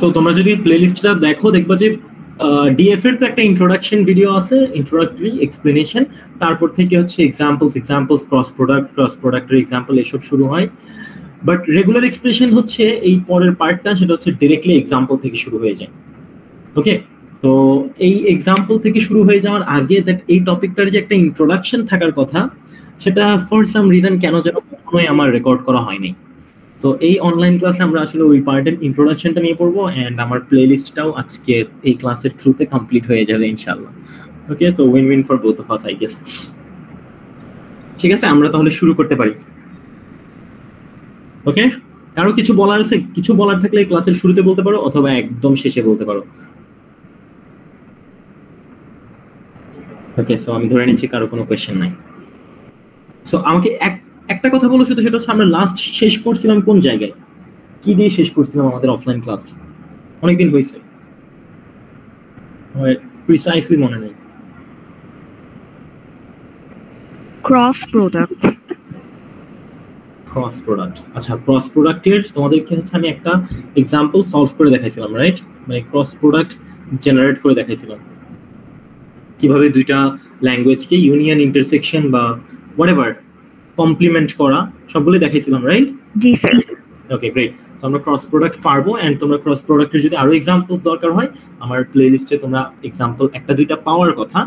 So তোমরা যদি প্লেলিস্টটা দেখো দেখবা যে ডিএফ এর তো একটা ইন্ট্রোডাকশন ভিডিও আছে, ইন্ট্রোডাক্টরি এক্সপ্লেনেশন, তারপর থেকে হচ্ছে এক্সাম্পলস ক্রস প্রোডাক্টের এক্সাম্পল এসব শুরু হয়। বাট রেগুলার এক্সপ্রেশন হচ্ছে এই পরের পার্টটা, সেটা হচ্ছে ডিরেক্টলি এক্সাম্পল থেকে শুরু হয়ে যায়। ওকে, তো এই এক্সাম্পল থেকে শুরু হয়ে যাওয়ার আগে দ্যাট এই টপিকটার যে একটা ইন্ট্রোডাকশন থাকার কথা, সেটা ফর সাম রিজন কেন যেন কখনোই আমার রেকর্ড করা হয়নি। তো এই অনলাইন ক্লাসে আমরা আসলে ওই পার্টের ইন্ট্রোডাকশনটা নিয়ে পড়বো, এন্ড আমার প্লেলিস্টটাও আজকে এই ক্লাসের থ্রুতে কমপ্লিট হয়ে যাবে ইনশাআল্লাহ। Okay, so win win for both of us I guess. ঠিক আছে, আমরা তাহলে শুরু করতে পারি। ওকে, কারো কিছু বলার আছে? কিছু বলার থাকলে ক্লাসের শুরুতে বলতে পারো অথবা একদম শেষে বলতে পারো। ওকে, সো আমি ধরে নিচ্ছি কারো কোনো কোয়েশ্চেন নাই। সো আমাকে একটা কথা বলো শুধু, সেটা হচ্ছে আমরা লাস্ট শেষ করছিলাম কোন জায়গায়, কি দিয়ে শেষ করছিলাম আমাদের অফলাইন ক্লাস? অনেকদিন হয়েছে, প্রিসাইসলি মনে নেই। Cross product. আচ্ছা, ক্রস প্রোডাক্টের তোমাদেরকে হচ্ছে আমি একটা এক্সাম্পল সলভ করে দেখাইছিলাম, রাইট? মানে ক্রস প্রোডাক্ট জেনারেট করে দেখাইছিলাম কিভাবে দুইটা ল্যাঙ্গুয়েজকে ইউনিয়ন, ইন্টারসেকশন বা হোয়াটএভার কমপ্লিমেন্ট করা, সবগুলো দেখাইছিলাম, রাইট? জি স্যার। ওকে, গ্রেট। সো আমরা ক্রস প্রোডাক্ট পারবো, এন্ড তোমরা ক্রস প্রোডাক্টের যদি আরো এক্সাম্পলস দরকার হয় আমার প্লেলিস্টে তোমরা এক্সাম্পল একটা দুইটা পাওয়ার কথা,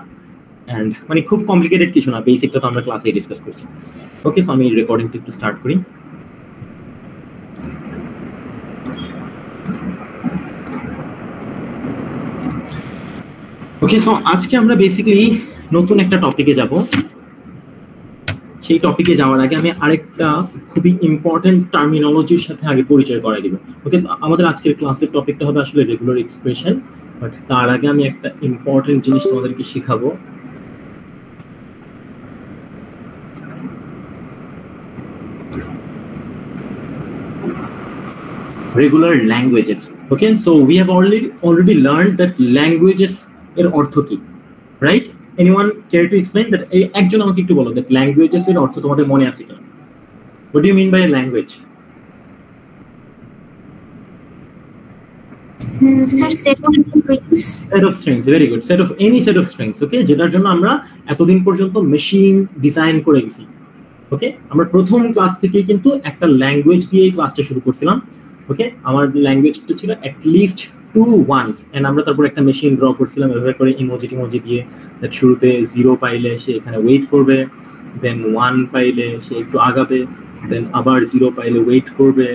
এন্ড মানে খুব কমপ্লিকেটেড কিছু না, বেসিকটা তো আমরা ক্লাসে ডিসকাস করছি। ওকে, সো আমি রেকর্ডিংটা একটু স্টার্ট করি। ওকে, সো আজকে আমরা বেসিক্যালি নতুন একটা টপিকে যাব। সেই টপিকে যাওয়ার আগে আমি আরেকটা খুবই ইম্পর্টেন্ট টার্মিনোলজির সাথে আগে পরিচয় করাই দিব। ওকে, আমাদের আজকের ক্লাসের টপিকটা হবে আসলে রেগুলার এক্সপ্রেশন, বাট তার আগে আমি একটা ইম্পর্টেন্ট জিনিস তোমাদেরকে শেখাবো। Regular languages. Okay, so we have already learned that languages এর অর্থ কি, right? Anyone care to explain that? একজন আমাকে একটু বলো দ্যাট ল্যাঙ্গুয়েজেস এর অর্থ তোমাদের মনে আছে কিনা? What do you mean by a language? Sir, set of strings. Set of strings, very good. Any set of strings, okay? যেটার জন্য আমরা এতদিন পর্যন্ত মেশিন ডিজাইন করে গেছি। ওকে, আমরা প্রথম ক্লাস থেকেই কিন্তু একটা ল্যাঙ্গুয়েজ দিয়ে এই ক্লাসটা শুরু করছিলাম। ওকে, আমার ল্যাঙ্গুয়েজটা ছিল at least 2 ones, এন্ড আমরা তারপর একটা মেশিন ড্র করছিলাম এভাবে করে ইমোজি দিয়ে। দ্যাট শুরুতে 0 পাইলে সে এখানে ওয়েট করবে, দেন 1 পাইলে সে একটু আগাবে, দেন আবার 0 পাইলে ওয়েট করবে,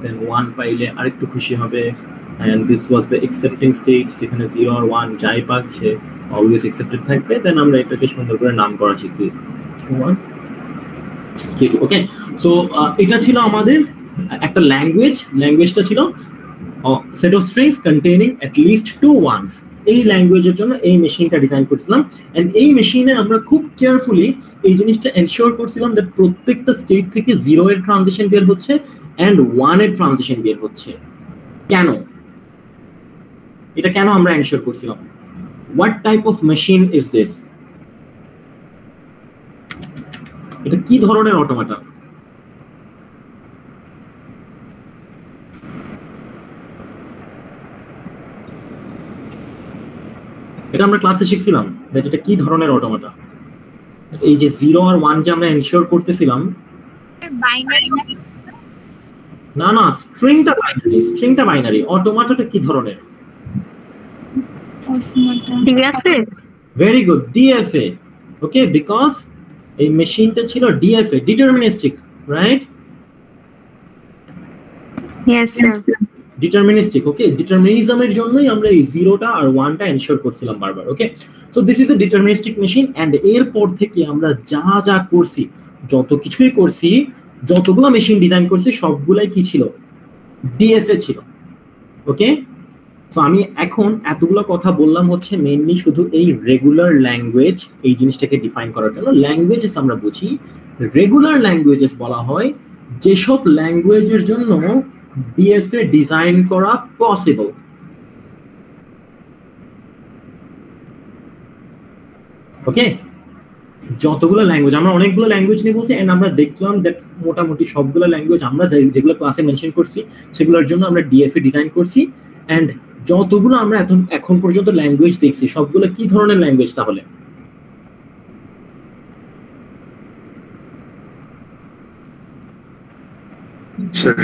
দেন 1 পাইলে আরেকটু খুশি হবে, and this was the accepting stage, যেখানে 0 আর 1 যাই পাক সে অলওয়েজ accepted থাকবে। দেন আমরা এটাকে সুন্দর করে নাম করা শিখছি Q1 Q2। ওকে, সো এটা ছিল আমাদের একটা ল্যাঙ্গুয়েজটা ছিল set of strings containing at least 2 ones। এই ল্যাঙ্গুয়েজের জন্য এই মেশিনটা ডিজাইন করছিলাম, এন্ড এই মেশিনে আমরা খুব কেয়ারফুলি এই জিনিসটা এনশিওর করছিলাম যে প্রত্যেকটা স্টেট থেকে 0 এর ট্রানজিশন বের হচ্ছে এন্ড 1 এর ট্রানজিশন বের হচ্ছে। কেন এটা আমরা এনশিওর করছিলাম? What type of machine is this? এটা কি ধরনের অটোমাটা? এটা আমরা ক্লাসে শিখছিলাম যে এটা কি ধরনের অটোমাটা। এই যে 0 আর 1 যে আমরা এনশিওর করতেছিলাম, Binary. না, স্ট্রিংটা বাইনারি। অটোমাটাটা কি ধরনের? DFA. Very good, DFA. Okay, because এই মেশিনটা ছিল DFA, deterministic, right? Yes sir. Deterministic. Okay, ডিটারমিনিজমের জন্যই আমরা এই 0টা আর 1টা এনশিওর করছিলাম বারবার। Okay, so this is a deterministic machine, and এরপর থেকে আমরা যা করছি, যত কিছুই করছি, যতগুলো মেশিন ডিজাইন করছি সবগুলাই কি ছিল? ডিএফএ ছিল। ওকে, তো আমি এখন এতগুলো কথা বললাম হচ্ছে মেইনলি শুধু এই রেগুলার ল্যাঙ্গুয়েজ এই জিনিসটাকে ডিফাইন করার জন্য। ল্যাঙ্গুয়েজেস আমরা বুঝি, রেগুলার ল্যাঙ্গুয়েজেস বলা হয় যেসব ল্যাঙ্গুয়েজের জন্য ডিএফএ ডিজাইন করা পসিবল। ওকে, যতগুলো ল্যাঙ্গুয়েজ, আমরা অনেকগুলো ল্যাঙ্গুয়েজ নিয়ে বলছি, এন্ড আমরা দেখলাম দ্যাট মোটামুটি সবগুলো ল্যাঙ্গুয়েজ আমরা যেগুলো ক্লাসে মেনশন করছি সেগুলোর জন্য আমরা ডিএফএ ডিজাইন করছি। এন্ড যতগুলো আমরা এখন পর্যন্ত ল্যাঙ্গুয়েজ দেখছি সবগুলো কি ধরনের ল্যাঙ্গুয়েজ তাহলে?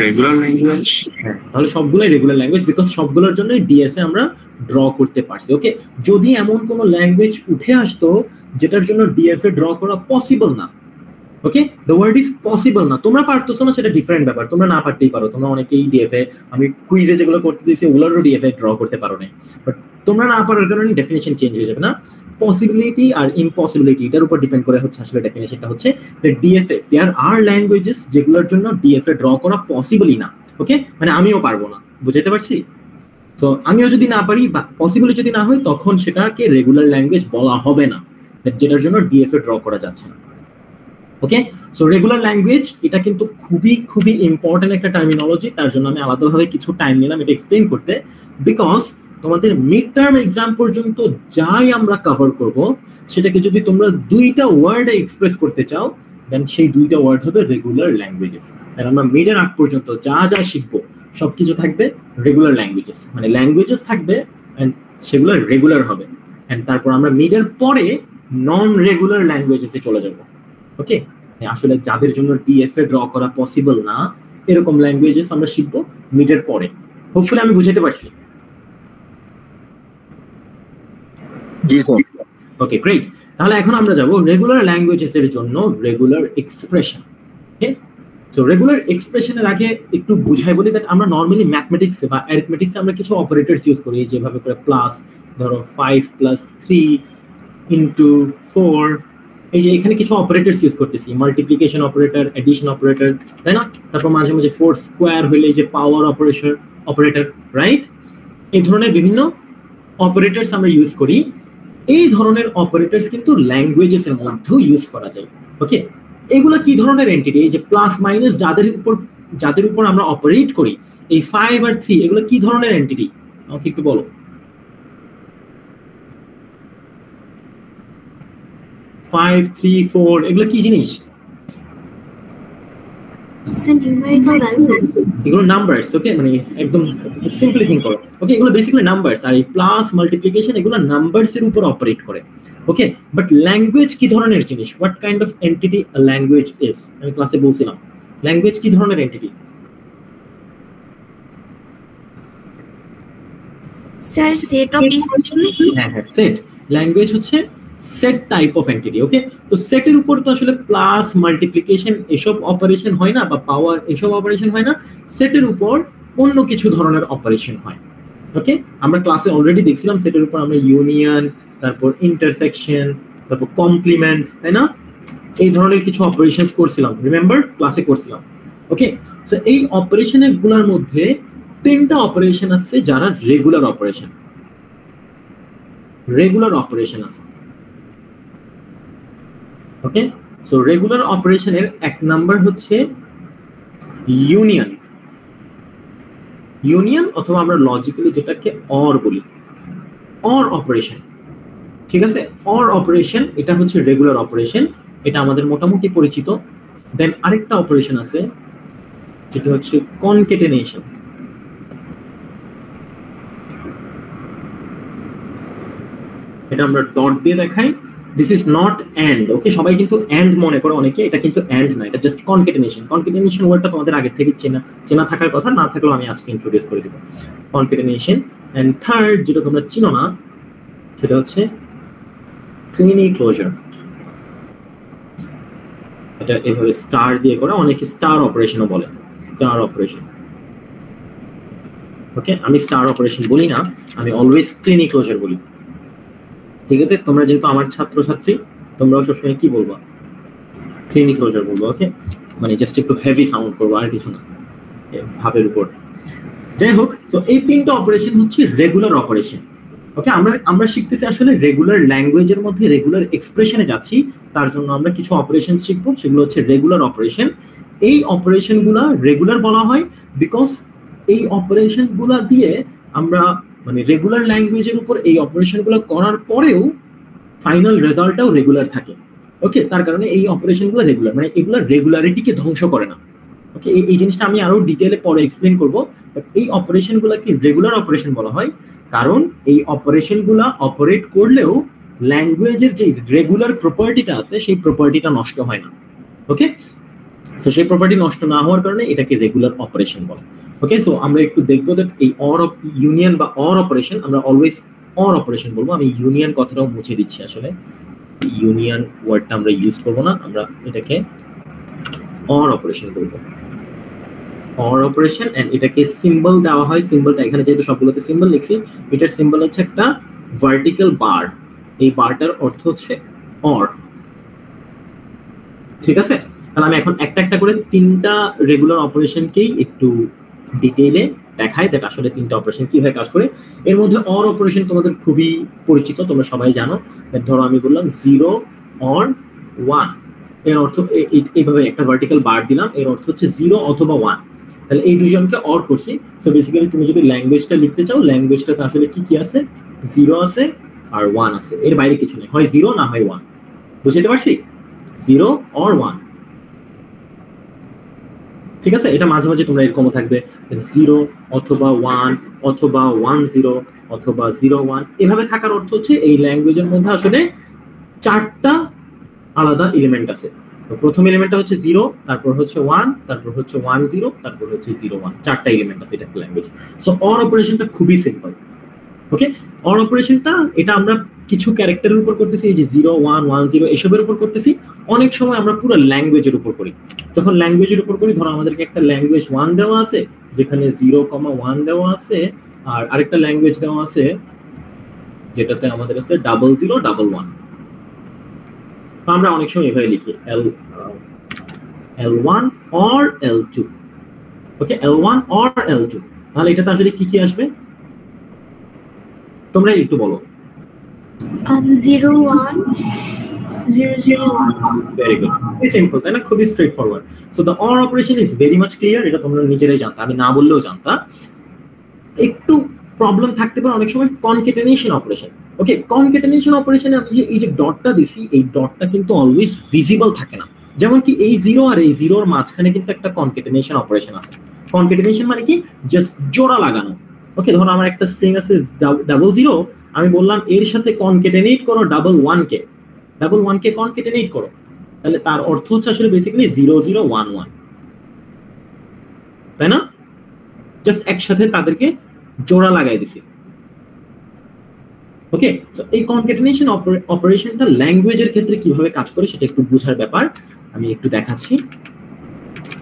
Regular language. তাহলে সবগুলোই রেগুলার ল্যাঙ্গুয়েজ, বিকজ সবগুলোর জন্য ডিএফএ আমরা ড্র করতে পারছি। ওকে, যদি এমন কোনো ল্যাঙ্গুয়েজ উঠে আসতো যেটার জন্য ডিএফএ ড্র করা পসিবল না, ওকে, দ্য ওয়ার্ড ইজ পসিবল না, তোমরা পারতেছো না সেটা ডিফারেন্ট ব্যাপার, তোমরা না পারতেই পারো, তোমরা অনেকেই ডিএফএ, আমি কুইজে যেগুলো করতে দিয়েছি ওগুলোরও ডিএফএ ড্র করতে পারো না, বাট তোমরা না পারার কারণে ডেফিনেশন চেঞ্জ হয়ে যাবে না। পসিবিলিটি আর ইম্পসিবিলিটি এটার উপর ডিপেন্ড করে হচ্ছে আসলে ডেফিনেশনটা হচ্ছে the DFA, there are languages যেগুলোর জন্য ডিএফএ ড্র করা পসিবলই না। ওকে, মানে আমিও পারবো না, বুঝাতে পারছি? তো আমিও যদি না পারি বা পসিবল যদি না হয় তখন সেটাকে রেগুলার ল্যাঙ্গুয়েজ বলা হবে না, যেটার জন্য ডিএফএ ড্র করা যাচ্ছে না। ওকে, সো রেগুলার ল্যাঙ্গুয়েজ এটা কিন্তু খুবই খুবই ইম্পর্টেন্ট একটা টার্মিনোলজি, তার জন্য আমি আলাদাভাবে কিছু টাইম নিলাম এটা এক্সপ্লেইন করতে, বিকজ তোমাদের মিড টার্ম এক্সাম পর্যন্ত যাই আমরা কভার করব সেটাকে যদি তোমরা দুইটা ওয়ার্ডে এক্সপ্রেস করতে চাও দেন সেই দুইটা ওয়ার্ড হবে রেগুলার ল্যাঙ্গুয়েজেস। আর আমরা মিডের আগ পর্যন্ত যা যা শিখবো সবকিছু থাকবে রেগুলার ল্যাঙ্গুয়েজেস, মানে ল্যাঙ্গুয়েজেস থাকবে এন্ড সেগুলো রেগুলার হবে, এন্ড তারপর আমরা মিডের পরে নন রেগুলার ল্যাঙ্গুয়েজেসে চলে যাব। ওকে, আসলে যাদের জন্য ডিএফএ ড্র করা পসিবল না এরকম ল্যাঙ্গুয়েজেস আমরা শিখবো মিডের পরে। হোপফুলি আমি বুঝাতে পারছি। জি স্যার। ওকে, গ্রেট। তাহলে এখন আমরা যাব রেগুলার ল্যাঙ্গুয়েজেস এর জন্য রেগুলার এক্সপ্রেশন। ওকে, তো রেগুলার এক্সপ্রেশনের আগে একটু বুঝাই বলি দ্যাট আমরা নরমালি ম্যাথমেটিক্সে বা অ্যারিথমেটিক্সে আমরা কিছু অপারেটরস ইউজ করি, যেভাবে করে প্লাস, ধরো 5 + 3 * 4, এই যে এখানে কিছু অপারেটরস ইউজ করতেছি, মাল্টিপ্লিকেশন অপারেটর, এডিশন অপারেটর, তাই না? তারপর মাঝে মাঝে 4 স্কয়ার হইলে যে পাওয়ার অপারেটর, রাইট? এই ধরনের বিভিন্ন অপারেটরস আমরা ইউজ করি। এই ধরনের অপারেটরস কিন্তু ল্যাঙ্গুয়েজেস এর মধ্যেও ইউজ করা যায়। ওকে, এগুলো কি ধরনের এন্টিটি? এই যে প্লাস মাইনাস যাদের উপর আমরা অপারেট করি, এই 5 আর 3 এগুলো কি ধরনের এন্টিটি আমাকে একটু বলো। 5, 3, 4 এগুলো কি জিনিস? এগুলো নাম্বারস। ওকে, মানে একদম সিম্পলি থিংক করো। ওকে, এগুলো বেসিক্যালি নাম্বারস, আর এই প্লাস মাল্টিপ্লিকেশন এগুলো নাম্বারস এর উপর অপারেট করে। ওকে, বাট ল্যাঙ্গুয়েজ কি ধরনের জিনিস? What kind of entity a language is? আমি ক্লাসে বলছিলাম ল্যাঙ্গুয়েজ কি ধরনের এন্টিটি? স্যার সেট অফ হ্যাঁ, সেট। ল্যাঙ্গুয়েজ হচ্ছে সেট টাইপ অফ এন্টিটি। ওকে, তো সেটের উপর তো আসলে প্লাস মাল্টিপ্লিকেশন এসব অপারেশন হয় না, বা পাওয়ার এসব অপারেশন হয় না, সেটের উপর অন্য কিছু ধরনের অপারেশন হয়। ওকে, আমরা ক্লাসে অলরেডি দেখছিলাম সেটের উপর আমরা ইউনিয়ন, তারপর ইন্টারসেকশন, তারপর কমপ্লিমেন্ট, তাই না? এই ধরনের কিছু অপারেশনস করছিলাম, রিমেম্বার ক্লাসে করছিলাম। ওকে, সো এই অপারেশনের গুলোর মধ্যে 3টা অপারেশন আছে যারা রেগুলার অপারেশন। আছে। ওকে, সো রেগুলার অপারেশনের এক নাম্বার হচ্ছে ইউনিয়ন, অথবা আমরা লজিক্যালি যেটাকে অর বলি, অর অপারেশন। ঠিক আছে, অর অপারেশন এটা হচ্ছে রেগুলার অপারেশন, এটা আমাদের মোটামুটি পরিচিত। দেন আরেকটা অপারেশন আছে যেটা হচ্ছে কনকেটেনেশন। এটা আমরা ডট দিয়ে দেখাই, দিস ইজ নট এন্ড। ওকে, সবাই কিন্তু এন্ড মনে করে অনেকে, এটা কিন্তু এন্ড না, এটা জাস্ট কনকেটেনেশন। কনকেটেনেশন ওয়ার্ডটা তোমাদের আগে থেকে চেনা থাকার কথা, না থাকলেও আমি আজকে ইন্ট্রোডিউস করে দেব কনকেটেনেশন। এন্ড থার্ড যেটা তোমরা চিনো না সেটা হচ্ছে ক্লিনিক ক্লোজার। এটা এভাবে স্টার দিয়ে করা, অনেকে স্টার অপারেশনও বলে, স্টার অপারেশন। ওকে, আমি স্টার অপারেশন বলি না, আমি অলওয়েজ ক্লিনিক ক্লোজার বলি। ঠিক আছে, তোমরা যেহেতু আমার ছাত্রছাত্রী তোমরাও সবসময় কি বলবো? ক্লিনিক ক্লোজার বলবো। ওকে, মানে জাস্ট একটু হেভি সাউন্ড করবো, আর কিছু না, ভাবের উপর। যাই হোক, তো এই 3টা অপারেশন হচ্ছে রেগুলার অপারেশন। ওকে, আমরা শিখতেছি আসলে রেগুলার ল্যাঙ্গুয়েজের মধ্যে রেগুলার এক্সপ্রেশনে যাচ্ছি, তার জন্য আমরা কিছু অপারেশন শিখবো, সেগুলো হচ্ছে রেগুলার অপারেশন। এই অপারেশনগুলো রেগুলার বলা হয় বিকজ এই অপারেশনগুলো দিয়ে আমরা মানে রেগুলার ল্যাঙ্গুয়েজের উপর এই অপারেশনগুলো করার পরেও ফাইনাল রেজাল্টটাও রেগুলার থাকে। ওকে, তার কারণে এই অপারেশনগুলো রেগুলার, মানে এগুলো রেগুলারিটিকে ধ্বংস করে না। ওকে, এই জিনিসটা আমি আরো ডিটেইলে পরে এক্সপ্লেন করব। বাট এই অপারেশনগুলোকে রেগুলার অপারেশন বলা হয়, কারণ এই অপারেশনগুলো অপারেট করলেও ল্যাঙ্গুয়েজের যে রেগুলার প্রপার্টিটা আছে সেই প্রপার্টিটা নষ্ট হয় না। ওকে, তো সেই প্রপার্টি নষ্ট না হওয়ার কারণে এটাকে রেগুলার অপারেশন বলে। ওকে, সো আমরা একটু দেখবো যে এই অর ইউনিয়ন বা অর অপারেশন, আমরা অলওয়েজ অর অপারেশন বলবো। আমি ইউনিয়ন কথাটাও মুছে দিচ্ছি, আসলে ইউনিয়ন ওয়ার্ডটা আমরা ইউজ করবো না, আমরা এটাকে অর অপারেশন বলবো। অর অপারেশন, এন্ড এটাকে সিম্বল দেওয়া হয়। সিম্বলটা এখানে যেহেতু সবগুলোতে সিম্বল লিখছি, এটার সিম্বল হচ্ছে একটা ভার্টিক্যাল বার। এই বারটার অর্থ হচ্ছে অর। ঠিক আছে, তাহলে আমি এখন একটা একটা করে তিনটা রেগুলার অপারেশনকেই একটু ডিটেইলে দেখাই, দ্যাট আসলে তিনটা অপারেশন কিভাবে কাজ করে। এর মধ্যে অর অপারেশন তোমাদের খুবই পরিচিত, তোমরা সবাই জানো। ধরো আমি বললাম 0 অর 1, এর অর্থ এইভাবে একটা ভার্টিক্যাল বার দিলাম, এর অর্থ হচ্ছে 0 অথবা 1। তাহলে এই দুজনকে অর করছি। সো বেসিক্যালি তুমি যদি ল্যাঙ্গুয়েজটা লিখতে চাও, ল্যাঙ্গুয়েজটাতে আসলে কি কি আছে, 0 আছে আর 1 আছে, এর বাইরে কিছু নেই, হয় 0 না হয় 1। বুঝতে পারছি? 0 অর 1। ঠিক আছে, এটা মাঝে মাঝে তোমরা এরকমও থাকবে 0 অথবা 1 অথবা 10 অথবা 01, এভাবে থাকার অর্থ হচ্ছে এই ল্যাঙ্গুয়েজের মধ্যে আসলে 4টা আলাদা এলিমেন্ট আছে। তো প্রথম এলিমেন্টটা হচ্ছে 0, তারপর হচ্ছে 1, তারপর হচ্ছে 10, তারপর হচ্ছে 01, 4টা এলিমেন্ট আছে এটা ল্যাঙ্গুয়েজ। সো অর অপারেশনটা খুবই সিম্পল। ওকে, অর অপারেশনটা এটা আমরা কিছু ক্যারেক্টারের উপর করতেছি, এই যে 0 1 1 0 এসবের উপর করতেছি। অনেক সময় আমরা পুরো ল্যাঙ্গুয়েজের উপর করি। যখন ল্যাঙ্গুয়েজের উপর করি, ধরো আমাদেরকে একটা ল্যাঙ্গুয়েজ 1 দেওয়া আছে, যেখানে 0,1 দেওয়া আছে, আর আরেকটা ল্যাঙ্গুয়েজ দেওয়া আছে যেটাতে আমাদের আছে 0011। আমরা অনেক সময় এভাবে লিখি L1 or L2। Okay, L1 or L2। তাহলে এটাতে আসলে কি কি আসবে তোমরা একটু বলো। 0 1 0 0 1। ভেরি গুড, ভেরি সিম্পল, তাই না? খুবই straight forward. So the or operation is very much clear. এটা তোমরা নিজেরাই জানতা, আমি না বললেও জানতা। একটু প্রবলেম থাকতে পারে অনেক সময় কনকেটেনেশন অপারেশন। ওকে, কনকেটেনেশন অপারেশনে আমি যে এই যে ডটটা দিছি, এই ডটটা কিন্তু অলওয়েজ ভিজিবল থাকে না। যেমন কি এই 0 আর এই 0 এর মাঝখানে কিন্তু একটা কনকেটেনেশন অপারেশন আছে। কনকেটেনেশন মানে কি? জাস্ট জোড়া লাগানো। ওকে, ধরো আমার একটা স্ট্রিং আছে 00, আমি বললাম এর সাথে কনকেটেনেট করো 11 কে, 11 কে কনকেটেনেট করো। তাহলে তার অর্থ হচ্ছে আসলে বেসিক্যালি 0011, তাই না? জাস্ট একসাথে তাদেরকে জোড়া লাগাই দিছি। ওকে, তো এই কনকেটেনেশন অপারেশনটা ল্যাঙ্গুয়েজের ক্ষেত্রে কিভাবে কাজ করে সেটা একটু বোঝার ব্যাপার, আমি একটু দেখাচ্ছি।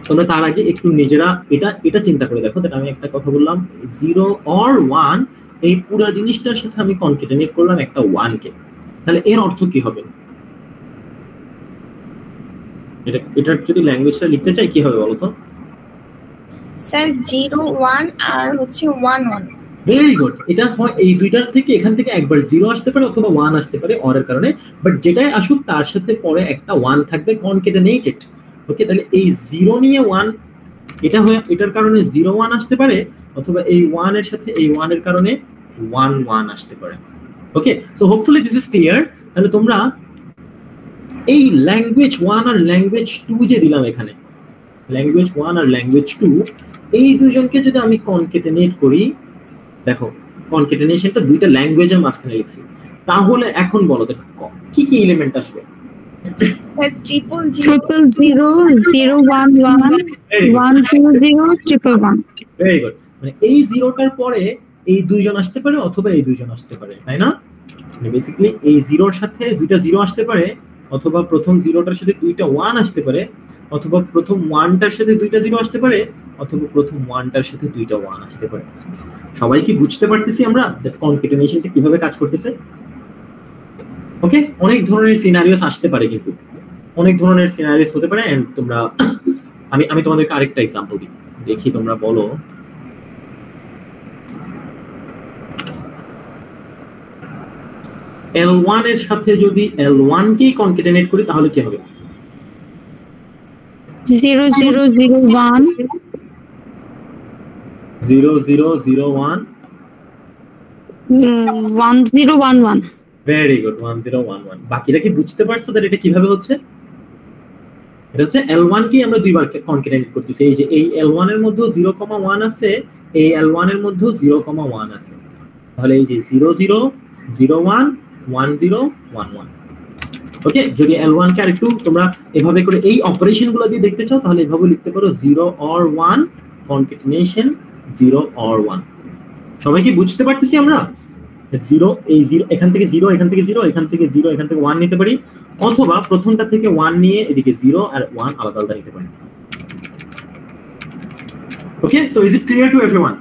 তোমরা তার আগে একটু নিজেরা এটা চিন্তা করে দেখো। আমি একটা কথা বললাম 0 or 1, এই পুরো জিনিসটার সাথে আমি কনকেটেনেট করলাম একটা 1 কে, তাহলে এর অর্থ কি হবে? এটা যদি ল্যাঙ্গুয়েজটা লিখতে চাই কি হবে বলো তো? স্যার 0 1 আর হচ্ছে 1 1। ভেরি গুড, এটা হয় এই দুইটার থেকে, এখান থেকে একবার 0 আসতে পারে অথবা 1 আসতে পারে অরের কারণে, বাট যেটাই আসুক তার সাথে পরে একটা 1 থাকবে কনকেটেনেটেড। ওকে, তাহলে এই 0 নিয়ে 1, এটা হয় এটার কারণে 0 1 আসতে পারে, অথবা এই 1 এর সাথে এই 1 এর কারণে 1 1 আসতে পারে। Okay, so hopefully this is clear. তাহলে তোমরা এই ল্যাঙ্গুয়েজ 1 আর ল্যাঙ্গুয়েজ 2 যে দিলাম এখানে, ল্যাঙ্গুয়েজ 1 আর ল্যাঙ্গুয়েজ 2, এই দুজনকে যদি আমি কনকেটেনেট করি, দেখো কনকেটেনেশনটা দুইটা ল্যাঙ্গুয়েজের মাঝখানে লিখছি, তাহলে এখন বলো তো কি কি এলিমেন্ট আসবে? 000 011 100 111। ভেরি গুড, মানে এই 0টার পরে এই দুইজন আসতে পারে অথবা এই দুইজন আসতে পারে, তাই না? মানে বেসিক্যালি এই 0 এর সাথে দুইটা 0 আসতে পারে, অথবা প্রথম 0টার সাথে দুইটা 1 আসতে পারে, অথবা প্রথম 1টার সাথে দুইটা 0 আসতে পারে, অথবা প্রথম 1টার সাথে দুইটা 1 আসতে পারে। সবাই কি বুঝতে পারতেছি আমরা কনকেটেনেশনটা কিভাবে কাজ করতেছে? ওকে, অনেক ধরনের সিনারিওস আসতে পারে, কিন্তু অনেক ধরনের সিনারিওস হতে পারে। এন্ড তোমরা আমি তোমাদেরকে আরেকটা एग्जांपल দিই, দেখি তোমরা বলো। L1 এর সাথে যদি L1 কে কনকেটেনেট করি তাহলে কি হবে? 0001 0001 1011। ভেরি গুড 1011 বাকিরা কি বুঝতে পারছো যে এটা কিভাবে হচ্ছে এটা হচ্ছে L1 কে আমরা দুইবার কনক্যাটেনেট করতেছি এই যে এই L1 এর মধ্যে 0,1 আছে এই L1 এর মধ্যে 0,1 আছে তাহলে এই যে 0001 1011 ওকে যদি L1 কে আরেকটু তোমরা এভাবে করে এই অপারেশনগুলো দিয়ে দেখতে চাও তাহলে এভাবে লিখতে পারো 0 or 1 কনক্যাটেনেশন 0 or 1 সবাই কি বুঝতে পারতেছি আমরা 0 এই 0 এখান থেকে 0 এখান থেকে 0 এখান থেকে 0 এখান থেকে 1 নিতে পারি অথবা প্রথমটা থেকে 1 নিয়ে এদিকে 0 আর 1 আলাদা আলাদা নিতে পারি okay so is it clear to everyone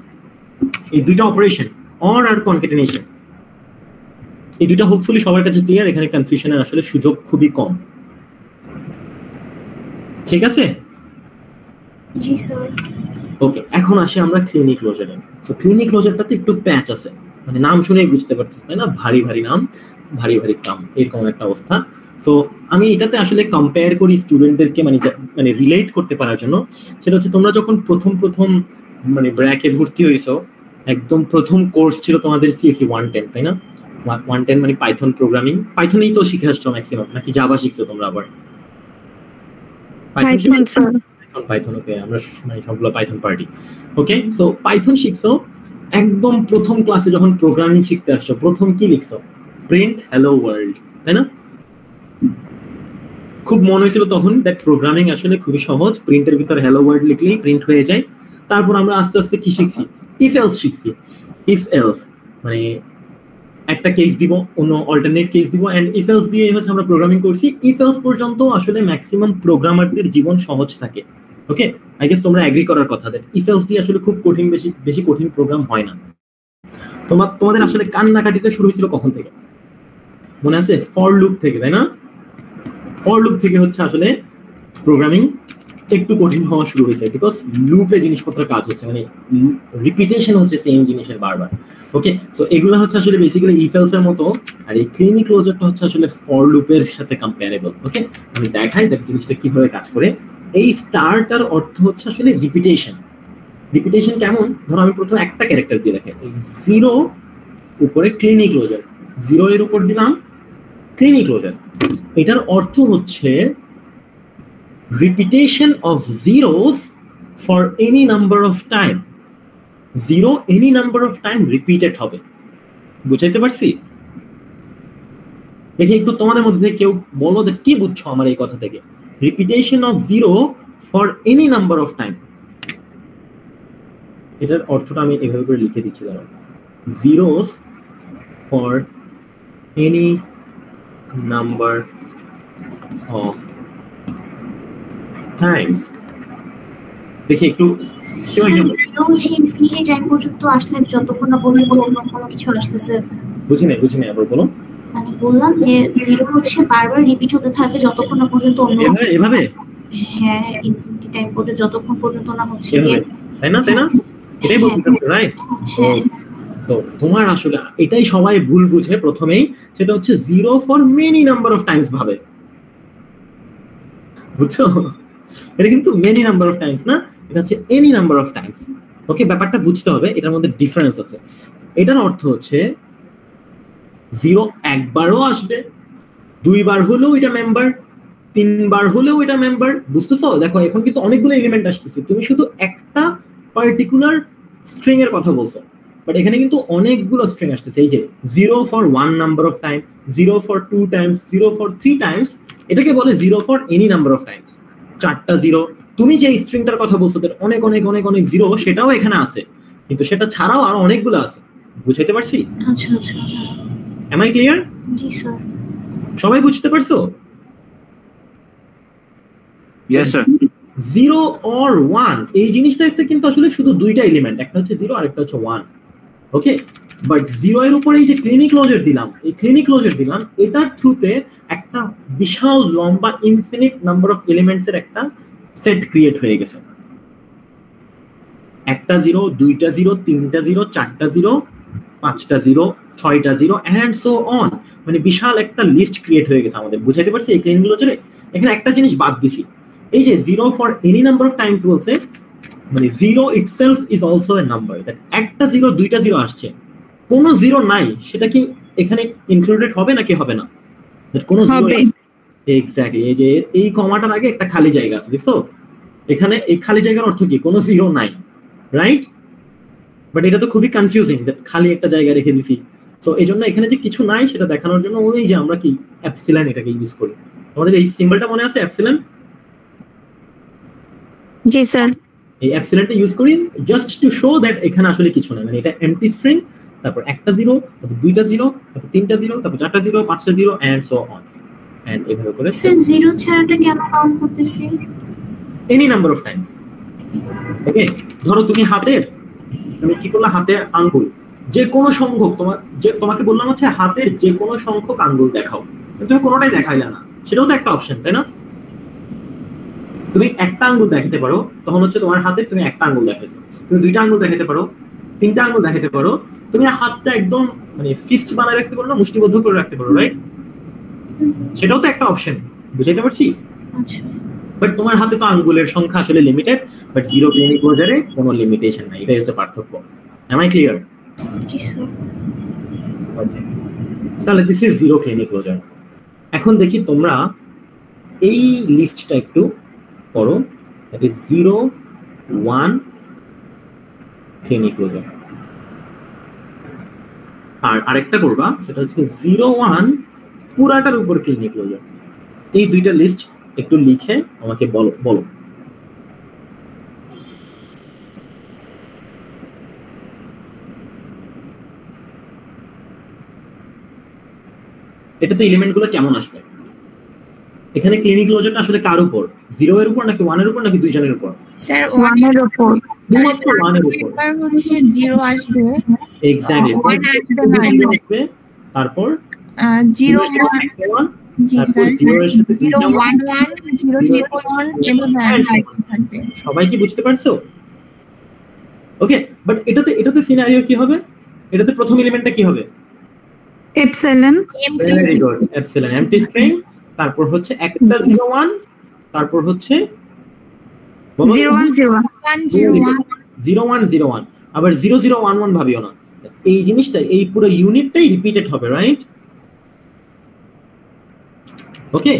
এই দুইটা অপারেশন অর আর কনক্যাটেনেশন এই দুইটা হোপফুলি সবার কাছে ক্লিয়ার এখানে কনফিউশনের আসলে সুযোগ খুবই কম ঠিক আছে জি স্যার ওকে এখন আসি আমরা ক্লিনিক ক্লোজারে তো ক্লিনিক ক্লোজারটাতে একটু প্যাচ আছে মানে নাম শুনেই বুঝতে পারতেছ তাই না ভারী ভারী নাম ভারী ভারী কাম এরকম একটা অবস্থা তো আমি এটাতে আসলে কম্পেয়ার করি স্টুডেন্টদেরকে মানে রিলেট করতে পারার জন্য সেটা হচ্ছে তোমরা যখন প্রথম মানে ব্র্যাকে ভর্তি হইছো একদম প্রথম কোর্স ছিল তোমাদের সিএসসি 110 তাই না 110 মানে পাইথন প্রোগ্রামিং পাইথনেই তো শিখে আসছো ম্যাক্সিমাম নাকি জাভা শিখছো তোমরা আবার পাইথন স্যার পাইথন ওকে আমরা মানে সবগুলো Python party okay so Python শিখছো একদম প্রথম ক্লাসে যখন প্রোগ্রামিং শিখতে আসছো প্রথম কি লিখছো প্রিন্ট হ্যালো ওয়ার্ল্ড তাই না খুব মনে হয়েছিল তখন দ্যাট প্রোগ্রামিং আসলে খুবই সহজ প্রিন্টের ভিতর হ্যালো ওয়ার্ল্ড লিখলেই প্রিন্ট হয়ে যায় তারপর আমরা আস্তে আস্তে কি শিখছি ইফ এলস শিখছি ইফ এলস মানে একটা কেস দিব অন্য অল্টারনেট কেস দিব এন্ড ইফ এলস দিয়ে হচ্ছে আমরা প্রোগ্রামিং করছি ইফ এলস পর্যন্ত আসলে ম্যাক্সিমাম প্রোগ্রামারদের জীবন সহজ থাকে ওকে আই গেস তোমরা এগ্রি করার কথা দ্যাট ইফ এলস দিয়ে আসলে খুব কঠিন বেশি কঠিন প্রোগ্রাম হয় না তোমাদের আসলে কান্নাকাটিটা শুরু হয়েছিল কখন থেকে মনে আছে ফর লুপ থেকে তাই না ফর লুপ থেকে হচ্ছে আসলে প্রোগ্রামিং একটু কঠিন হওয়া শুরু হয়েছে বিকজ লুপে জিনিসপত্র কাজ হচ্ছে মানে রিপিটেশন হচ্ছে সেম জিনিসের বারবার ওকে সো এগুলো হচ্ছে আসলে বেসিক্যালি ইফ এলস এর মতো আর এই ক্লিনিক ক্লোজারটা হচ্ছে আসলে ফর লুপের সাথে কম্পারেবল ওকে আমি দেখাই দেখ জিনিসটা কিভাবে কাজ করে এই স্টারটার অর্থ হচ্ছে আসলে রিপিটেশন কেমন ধরো আমি প্রথমে একটা ক্যারেক্টার দিয়ে দেখাই এই 0 উপরে ক্লিনিক ক্লোজার 0 এর উপর দিলাম ক্লিনিক ক্লোজার এটার অর্থ হচ্ছে repetition of zeros for any number of time 0 any number of time repeated হবে বুঝাইতে পারছি দেখি একটু তোমাদের মধ্যে কেউ বলো যে কি বুঝছো আমার এই কথা থেকে repetition of 0 for any number of time এটার অর্থটা আমি এভাবে করে লিখে দিচ্ছি দাঁড়াও zeros for any number of times দেখি একটু বলছি ইনফিনিটি টাইম পর্যন্ত আসলে যতক্ষণ না পর্যন্ত অন্য কোনো কিছু আসতেছে বুঝি না আবার বলো মানে বললাম যে 0 হচ্ছে বারবার রিপিট হতে থাকবে যতক্ষণ না পর্যন্ত অন্য এভাবে হ্যাঁ ইনফিনিটি টাইম পর্যন্ত যতক্ষণ পর্যন্ত না হচ্ছে তাই না এটাই বলতে রাইট তো তোমার আসলে এটাই সবাই ভুল বুঝে প্রথমেই সেটা হচ্ছে 0 for many number of Times ভাবে বুঝছো এটা কিন্তু মেনি নাম্বার অফ টাইমস না এটা হচ্ছে এনি নাম্বার অফ টাইমস ওকে ব্যাপারটা বুঝতে হবে এটার মধ্যে ডিফারেন্স আছে এটার অর্থ হচ্ছে 0 একবারও আসবে দুইবার হলেও এটা মেম্বার তিনবার হলেও এটা মেম্বার বুঝতেছো দেখো এখন কিন্তু অনেকগুলো এলিমেন্ট আসতেছে তুমি শুধু একটা পার্টিকুলার স্ট্রিং এর কথা বলছো বাট এখানে কিন্তু অনেকগুলো স্ট্রিং আসতেছে এই যে 0 for 1 number of time 0 for 2 Times 0 for 3 Times এটাকে বলে 0 for any number of Times চারটা 0 তুমি যে স্ট্রিংটার কথা বলছো তার অনেক 0 সেটাও এখানে আছে কিন্তু সেটা ছাড়াও আরো অনেকগুলো আছে বুঝাইতে পারছি আচ্ছা এম আই ক্লিয়ার জি স্যার সবাই বুঝতে পারছো Yes, sir. 0 or 1 এই জিনিসটাতে কিন্তু আসলে শুধু দুইটা এলিমেন্ট একটা হচ্ছে 0 আর একটা হচ্ছে 1 ওকে বাট 0 এর উপরে এই যে ক্লিনিক ক্লোজার দিলাম এটার থ্রুতে একটা বিশাল লম্বা ইনফিনিট নাম্বার অফ এলিমেন্টস এর একটা সেট ক্রিয়েট হয়ে গেছে একটা 0 দুইটা 0 তিনটা 0 চারটা 0 পাঁচটা 0 ছয়টা 0 এন্ড সো অন মানে বিশাল একটা লিস্ট ক্রিয়েট হয়ে গেছে আমাদের বুঝাইতে পারছি এই ক্লিনিক ক্লোজারে এখানে একটা জিনিস বাদ দিছি এই যে 0 for any number of Times বলছে মানে 0 itself is also a number that একটা 0 দুইটা 0 আসছে কোন 0 নাই সেটা কি এখানে ইনক্লুডেড হবে নাকি হবে না? কোনো হবে। এক্স্যাক্টলি, এই যে এই কমাটার আগে একটা খালি জায়গা আছে, দেখছো? এখানে এই খালি জায়গার অর্থ কি? কোনো জিরো নাই, রাইট? বাট এটা তো খুবই কনফিউজিং, খালি একটা জায়গা রেখে দিছি। তো এই জন্য এখানে যে কিছু নাই সেটা দেখানোর জন্য ওই যে আমরা কি এপসিলন এটাকে ইউজ করি। আমাদের এই সিম্বলটা মনে আছে, এপসিলন? জি স্যার। এই এপসিলনটা ইউজ করি জাস্ট টু শো দ্যাট এখানে আসলে কিছু নাই, মানে এটা এমটি স্ট্রিং, তারপর একটা জিরো, তারপর দুইটা জিরো, তারপর তিনটা জিরো, তারপর চারটা জিরো, পাঁচটা zero and so on, and এভাবে করে স্যার জিরো ছাড়াটা কেন কাউন্ট করতেছি? Any number of times. Okay, ধরো তুমি হাতের, তুমি কি করলা, হাতের আঙ্গুল যে কোনো সংখ্যক, তোমাকে বললাম হচ্ছে হাতের যে কোনো সংখ্যক আঙ্গুল দেখাও, তুমি কোনোটাই দেখাইলা না, সেটাও তো একটা অপশন, তাই না? তুমি একটা আঙ্গুল দেখাতে পারো, তখন হচ্ছে তোমার হাতে তুমি একটা আঙ্গুল দেখাইছো। তুমি দুইটা আঙ্গুল দেখাতে পারো, তিনটা আঙ্গুল দেখাতে পারো, তুমি হাতটা একদম মানে ফিস্ট বানায় রাখতে পারো না, মুষ্টিবদ্ধ করে রাখতে পারো, রাইট? সেটাও তো একটা অপশন, বুঝাইতে পারছি? আচ্ছা। বাট তোমার হাতে তো আঙ্গুলের সংখ্যা আসলে লিমিটেড, বাট জিরো ক্লিনিক ক্লোজারে কোনো লিমিটেশন নাই, এটাই হচ্ছে পার্থক্য। Am I clear? জি স্যার। তাহলে this is zero Kleene closure. এখন দেখি তোমরা এই লিস্টটা একটু পড়ো, দ্যাট ইজ 0 1 ক্লিনিক ক্লোজার। আর আরেকটা করবা, সেটা হচ্ছে 0 1 পুরাটার উপর ক্লিনিক ক্লোজার। এই দুইটা লিস্ট একটু লিখে আমাকে বলো। এটাতে এলিমেন্ট গুলো কেমন আসবে? এখানে ক্লিনিক ক্লোজারটা আসলে কার উপর? 0 এর উপর নাকি 1 এর উপর নাকি দুইজনের উপর? স্যার 1 এর উপর। শুধুমাত্র 1 এর উপর। একবার হচ্ছে 0 আসবে, এক্স্যাক্টলি, 1 আসবে না। আসবে, তারপর 0 1, জি স্যার, 0 এর সাথে 0 1 1 0 0 1 এবং থাকবে। সবাই কি বুঝতে পারছো? ওকে, বাট এটাতে সিনারিও কি হবে? এটাতে প্রথম এলিমেন্টটা কি হবে? Epsilon. Very good, epsilon, MT string, তারপর হচ্ছে একটা 0 1, তারপর হচ্ছে 0 1 0 1 0 1 0 1, আবার 0 0 1 1 ভাবিও না, এই জিনিসটা এই পুরো ইউনিটটাই রিপিটেড হবে, রাইট? ওকে,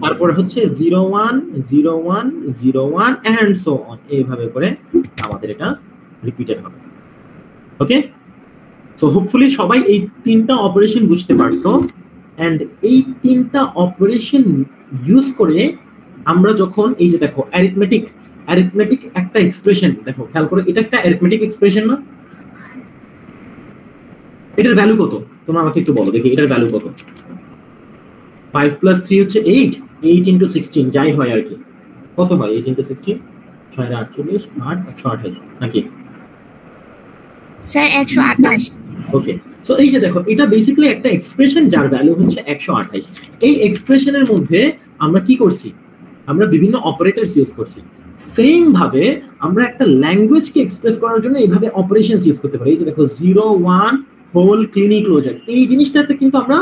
তারপর হচ্ছে 0 1 0 1 0 1 এন্ড সো অন, এইভাবে করে আমাদের এটা রিপিটেড হবে। ওকে, তো হোপফুলি সবাই এই তিনটা অপারেশন বুঝতে পারছো। এন্ড এই তিনটা অপারেশন ইউজ করে আমরা যখন এই যে দেখো অ্যারিথমেটিক একটা এক্সপ্রেশন, দেখো খেয়াল করে, এটা একটা অ্যারিথমেটিক এক্সপ্রেশন না? এটার ভ্যালু কত তোমরা আমাকে একটু বলো দেখি, এটার ভ্যালু কত? 5 + 3 হচ্ছে 8, 8 × 16 যাই হয় আর কি, কত হয় 8 × 16? 6 48 8 128 নাকি স্যার? 128। ওকে, সো এই যে দেখো, এটা বেসিক্যালি একটা এক্সপ্রেশন যার ভ্যালু হচ্ছে 128। এই এক্সপ্রেশনের মধ্যে আমরা কি করছি? আমরা বিভিন্ন অপারেটরস ইউজ করছি। সেম ভাবে আমরা একটা ল্যাঙ্গুয়েজকে এক্সপ্রেস করার জন্য এইভাবে অপারেশনস ইউজ করতে পারি। এই যে দেখো 0 1 হোল ক্লিনিক ক্লোজার, এই জিনিসটাতে কিন্তু আমরা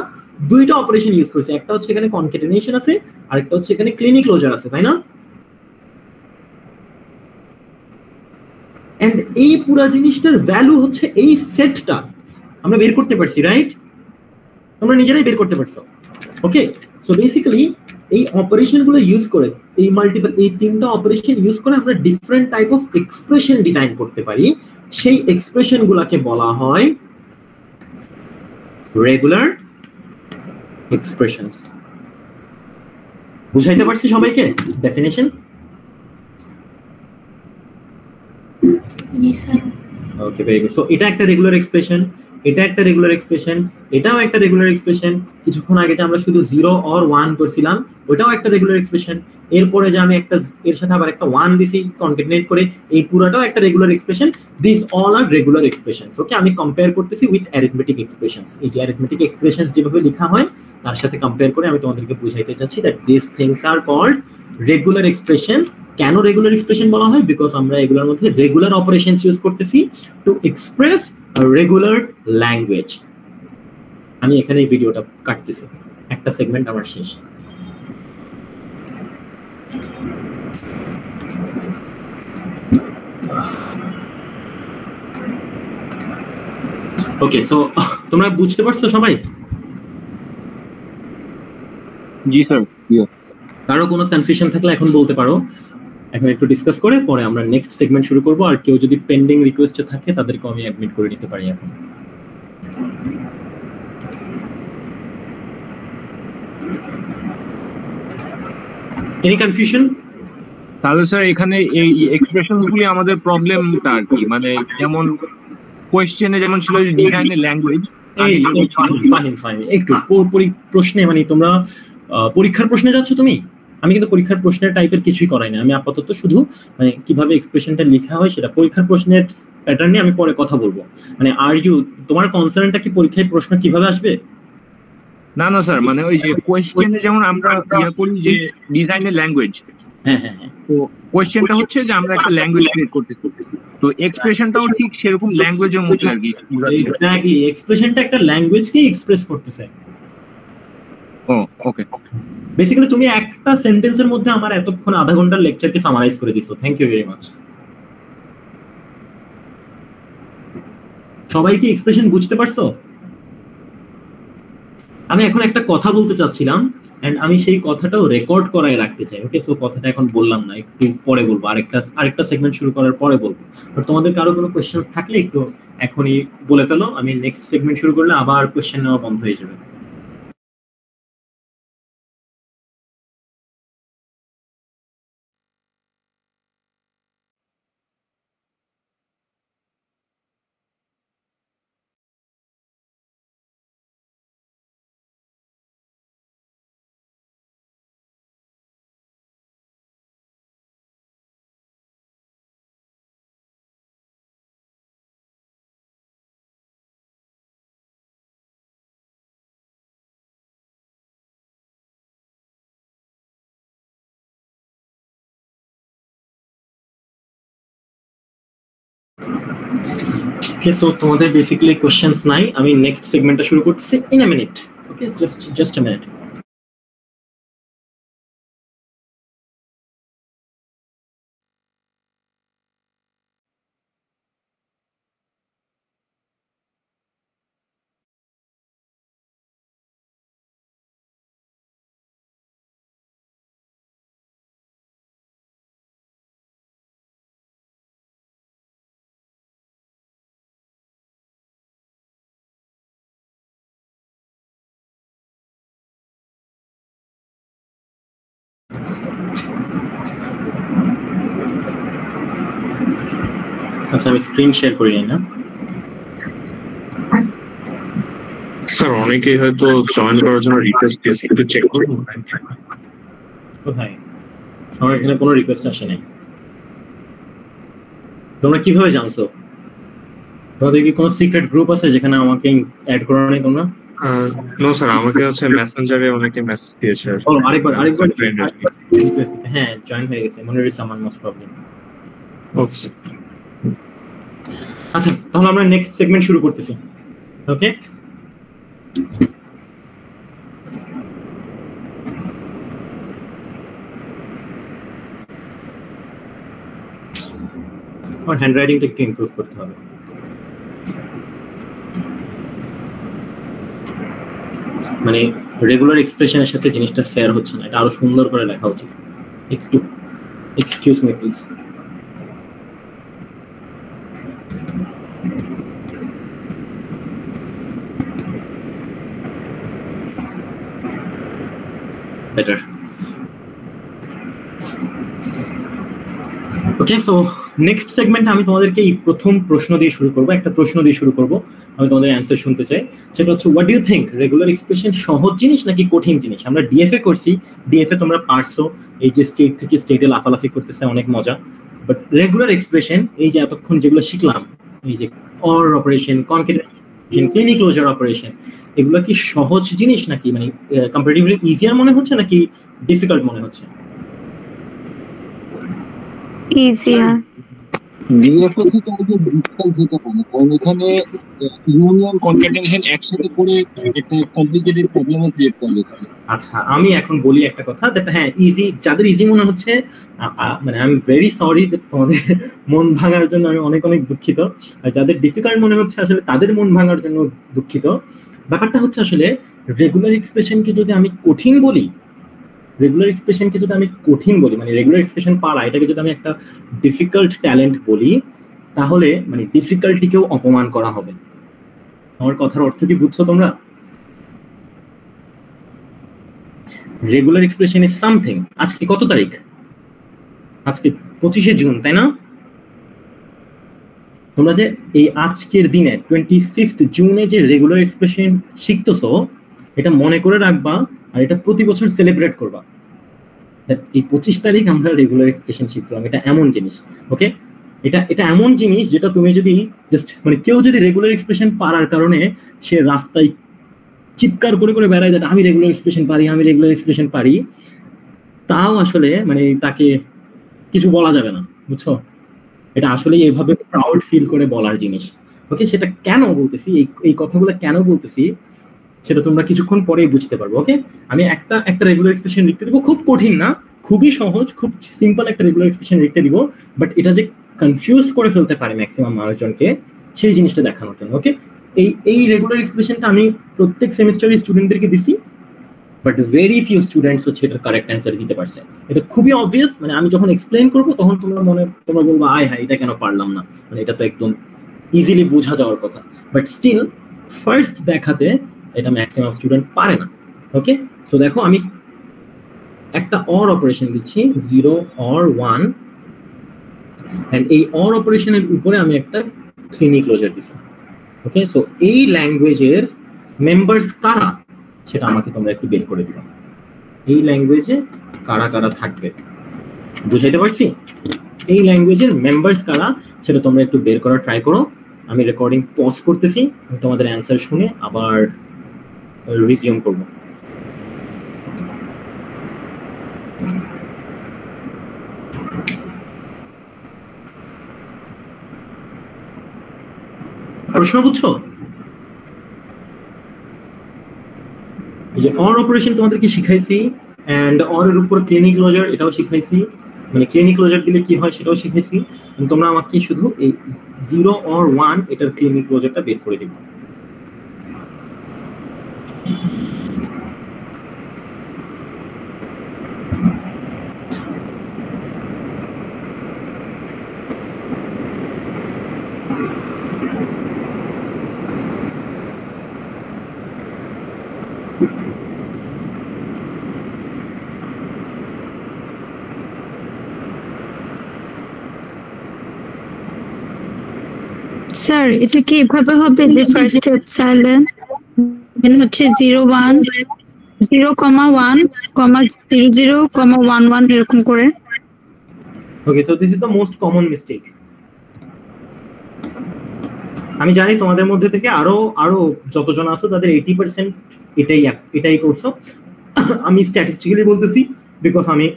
দুইটা অপারেশন ইউজ করছি, একটা হচ্ছে এখানে কনক্যাটেনেশন আছে, আর একটা হচ্ছে এখানে ক্লিনিক ক্লোজার আছে, তাই না? এন্ড এই পুরো জিনিসটার ভ্যালু হচ্ছে এই সেটটা আমরা বের করতে পারছি, রাইট? তোমরা নিজেরাই বের করতে পারছো। ওকে, সো বেসিক্যালি এই অপারেশনগুলো ইউজ করে, এই তিনটা অপারেশন ইউজ করে আমরা different type of expression design করতে পারি। সেই এক্সপ্রেশনগুলোকে বলা হয় রেগুলার এক্সপ্রেশনস। বুঝাইতে পারছি সবাইকে ডেফিনেশন? জি স্যার। ওকে, ভেরি গুড। সো এটা একটা রেগুলার এক্সপ্রেশন, এটা একটা রেগুলার এক্সপ্রেশন, এটাও একটা রেগুলার এক্সপ্রেশন। কিছুক্ষণ আগে যে আমরা শুধু 0 or 1 করছিলাম, ওটাও একটা রেগুলার এক্সপ্রেশন। এরপরে যে আমি একটা এর সাথে আবার একটা 1 দিছি কনক্যাটেনেট করে, এই পুরোটাও একটা regular expression. This all are regular expressions. Okay, আমি কম্পেয়ার করতেছি উইথ অ্যারিথমেটিক এক্সপ্রেশনস। এই যে অ্যারিথমেটিক এক্সপ্রেশনস যেভাবে লেখা হয় তার সাথে কম্পেয়ার করে আমি তোমাদেরকে বুঝাইতে চাচ্ছি that this things are called regular expression. কেন রেগুলার এক্সপ্রেশন বলা হয়? বিকজ আমরা এগুলোর মধ্যে রেগুলার অপারেশনস ইউজ করতেছি to express a regular language. আমি এখানে এই ভিডিওটা কাটতেছি, একটা সেগমেন্ট আমার শেষ। ওকে, সো তোমরা বুঝতে পারছো সবাই? জি স্যার। কারো কোনো কনফিউশন থাকলে এখন বলতে পারো, এখন একটু ডিসকাস করে পরে আমরা নেক্সট সেগমেন্ট শুরু করব। আর কেউ যদি পেন্ডিং রিকোয়েস্ট থাকে তাদেরকে আমি অ্যাডমিট করে নিতে পারি এখন। Any confusion? তাহলে স্যার এখানে এই এক্সপ্রেশনগুলি আমাদের প্রবলেমটা আর কি, মানে যেমন কোয়েশ্চেনে যেমন ছিল ডিজাইনের ল্যাঙ্গুয়েজ, একটু প্রশ্নে মানে তোমরা পরীক্ষার প্রশ্নে যাচ্ছ তুমি, আমি কিন্তু পরীক্ষার প্রশ্নের টাইপের কিছুই করাই না। আমি আপাতত শুধু মানে কিভাবে এক্সপ্রেশনটা লেখা হয় সেটা, পরীক্ষার প্রশ্নের প্যাটার্ন নিয়ে আমি পরে কথা বলবো। মানে আর ইউ, তোমার কনসার্নটা কি পরীক্ষায় প্রশ্ন কিভাবে আসবে? না না স্যার, মানে ওই যে কোয়েশ্চেনে যেমন আমরা ইয়া করি যে ডিজাইনের ল্যাঙ্গুয়েজ, হ্যাঁ হ্যাঁ হ্যাঁ, তো কোয়েশ্চেনটা হচ্ছে যে আমরা একটা ল্যাঙ্গুয়েজ ক্রিয়েট করতেছি, তো এক্সপ্রেশনটাও ঠিক সেরকম ল্যাঙ্গুয়েজের মধ্যে আর কি। এক্স্যাক্টলি, এক্সপ্রেশনটা একটা ল্যাঙ্গুয়েজকে এক্সপ্রেস করতেছে। ও ওকে, বেসিক্যালি তুমি একটা সেন্টেন্সের মধ্যে আমার এতক্ষণ আধা ঘন্টার লেকচারকে সামারাইজ করে দিছো। Thank you very much. সবাই কি এক্সপ্রেশন বুঝতে পারছো? আমি এখন একটা কথা বলতে চাচ্ছিলাম এন্ড আমি সেই কথাটাও রেকর্ড করায় রাখতে চাই। ওকে, সো কথাটা এখন বললাম না, একটু পরে বলবো, আরেকটা সেগমেন্ট শুরু করার পরে বলবো। আর তোমাদের কারো কোনো কোশ্চেন থাকলে একটু এখনই বলে ফেলো, আমি নেক্সট সেগমেন্ট শুরু করলে আবার কোশ্চেন নেওয়া বন্ধ হয়ে যাবে। ওকে, সো তোমাদের বেসিক্যালি কোশ্চেনস নাই, আমি নেক্সট সেগমেন্টটা শুরু করতেছি in a minute. Okay, just a minute. আচ্ছা, আমি স্ক্রিন শেয়ার করি না। স্যার অনেকেই হয়তো জয়েন করার জন্য রিকোয়েস্ট দিয়েছে, একটু চেক করুন। কোথায়? আমার এখানে কোনো রিকোয়েস্ট আসে নাই। তোমরা কিভাবে জানছো? তোমাদের কি কোনো সিক্রেট গ্রুপ আছে যেখানে আমাকে অ্যাড করা নেই তোমরা? নো স্যার, আমাকে হচ্ছে মেসেঞ্জারে অনেকে মেসেজ দিয়েছে। ও আরেকবার হ্যাঁ, জয়েন হয়ে গেছে মনে হচ্ছে আমার মোস্ট প্রবলেম। ওকে, আচ্ছা তাহলে আমরা নেক্সট সেগমেন্ট শুরু করতেছি। ওকে, আমার হ্যান্ডরাইটিংটা একটু ইমপ্রুভ করতে হবে। মানে রেগুলার এক্সপ্রেশনের সাথে জিনিসটা ফেয়ার হচ্ছে না, এটা আরো সুন্দর করে লেখা উচিত। একটু excuse me please. Better. Okay, so next সেগমেন্টে আমি তোমাদেরকে এই প্রথম প্রশ্ন দিয়ে শুরু করবো, একটা প্রশ্ন দিয়ে শুরু করবো। আমি তোমাদের অ্যান্সার শুনতে চাই। সেটা হচ্ছে, what do you think, regular expression সহজ জিনিস নাকি কঠিন জিনিস? আমরা ডিএফএ করছি, ডিএফএ তোমরা পারছো, এই যে স্টেট থেকে স্টেটে লাফালাফি করতেছে, অনেক মজা। বাট রেগুলার এক্সপ্রেশন, এই যে এতক্ষণ যেগুলো শিখলাম, এই যে or operation, concatenation, Kleene closure operation, এগুলো কি সহজ জিনিস নাকি মানে কম্পারেটিভলি ইজিয়ার মনে হচ্ছে নাকি ডিফিকাল্ট মনে হচ্ছে? easier. ডিএফএ থেকে আগে ডিফিকাল্ট হতে পারে, কারণ এখানে ইউনিয়ন কনকেটেনশন একসাথে করে একটা কমপ্লিকেটেড প্রবলেম ক্রিয়েট করবে। আচ্ছা, আমি এখন বলি একটা কথা, হ্যাঁ ইজি, যাদের ইজি মনে হচ্ছে মানে আই এম ভেরি সরি, তোমাদের মন ভাঙার জন্য আমি অনেক অনেক দুঃখিত। আর যাদের ডিফিকাল্ট মনে হচ্ছে আসলে তাদের মন ভাঙার জন্য দুঃখিত। ব্যাপারটা হচ্ছে আসলে রেগুলার এক্সপ্রেশনকে যদি আমি কঠিন বলি রেগুলার এক্সপ্রেশনকে যদি আমি কঠিন বলি, মানে রেগুলার এক্সপ্রেশন পারা এটাকে যদি আমি একটা ডিফিকাল্ট ট্যালেন্ট বলি, তাহলে মানে ডিফিকাল্টিকেও অপমান করা হবে। আমার কথার অর্থ কি বুঝছো তোমরা? Regular expression is something. আজকে কত তারিখ? আজকে 25শে জুন, তাই না? তোমরা যে এই আজকের দিনে 25 জুনে যে রেগুলার এক্সপ্রেশন শিখতেছো, এটা মনে করে রাখবা আর এটা প্রতি বছর সেলিব্রেট করবা। এই 25 তারিখ আমরা রেগুলার এক্সপ্রেশন শিখছিলাম। এটা এমন জিনিস, ওকে? এটা এমন জিনিস যেটা তুমি যদি জাস্ট মানে কেউ যদি রেগুলার এক্সপ্রেশন পারার কারণে সে রাস্তায় চিৎকার করে করে বেড়ায় যে আমি রেগুলার এক্সপ্রেশন পারি, আমি রেগুলার এক্সপ্রেশন পারি, তাও আসলে মানে তাকে কিছু বলা যাবে না, বুঝছো? এটা আসলে এভাবে প্রাউড ফিল করে বলার জিনিস, ওকে? সেটা কেন বলতেছি, এই কথাগুলো কেন বলতেছি সেটা তোমরা কিছুক্ষণ পরেই বুঝতে পারবো, ওকে? আমি একটা রেগুলার এক্সপ্রেশন লিখতে দিব, খুব কঠিন না, খুবই সহজ, খুব সিম্পল একটা রেগুলার এক্সপ্রেশন লিখতে দিব, বাট এটা যে কনফিউজ করে ফেলতে পারে ম্যাক্সিমাম মানুষজনকে, সেই জিনিসটা দেখানোর জন্য, ওকে? এই রেগুলার এক্সপ্রেশনটা আমি প্রত্যেক সেমিস্টারের স্টুডেন্টদেরকে দিছি, বাট ভেরি ফিউ স্টুডেন্টস হচ্ছে এটার কারেক্ট অ্যান্সার দিতে পারছে। এটা খুবই অবভিয়াস, মানে আমি যখন এক্সপ্লেন করবো তখন তোমরা বলবো আয় হ্যাঁ এটা কেন পারলাম না, মানে এটা তো একদম ইজিলি বোঝা যাওয়ার কথা, বাট স্টিল ফার্স্ট দেখাতে এটা ম্যাক্সিমাম স্টুডেন্ট পারে না, ওকে? সো দেখো আমি একটা অর অপারেশন দিচ্ছি, 0 or 1, এন্ড এই অর অপারেশনের উপরে আমি একটা ক্লিনিক ক্লোজার দিছি, ওকে? সো এই ল্যাঙ্গুয়েজের মেম্বার্স কারা সেটা আমাকে তোমরা একটু বের করে দিবা। এই ল্যাঙ্গুয়েজে কারা কারা থাকবে, বুঝাইতে পারছি? এই ল্যাঙ্গুয়েজের মেম্বার্স কারা সেটা তোমরা একটু বের করার ট্রাই করো। আমি রেকর্ডিং পজ করতেছি, তোমাদের অ্যান্সার শুনে আবার রিজিউম করব। প্রশ্ন বুঝছো? এই যে অর অপারেশন তোমাদেরকে শিখাইছি, এন্ড অর এর উপর ক্লিনিক ক্লোজার এটাও শিখাইছি, মানে ক্লিনিক ক্লোজার দিলে কি হয় সেটাও শিখাইছি। তোমরা আমাকে শুধু এই 0 or 1 এটার ক্লিনিক ক্লোজারটা বের করে দিবে। স্যার এটা কি এভাবে হবে যে ফার্স্ট স্টেপ সাইলেন্ট, দেন হচ্ছে 01 0,1, 00, 11 এরকম করে? Okay, so this is the most common mistake. আমি জানি তোমাদের মধ্যে থেকে আরো যতজন আছো তাদের 80% এটাই করছো। আমি স্ট্যাটিস্টিক্যালি বলতেছি, বিকজ আমি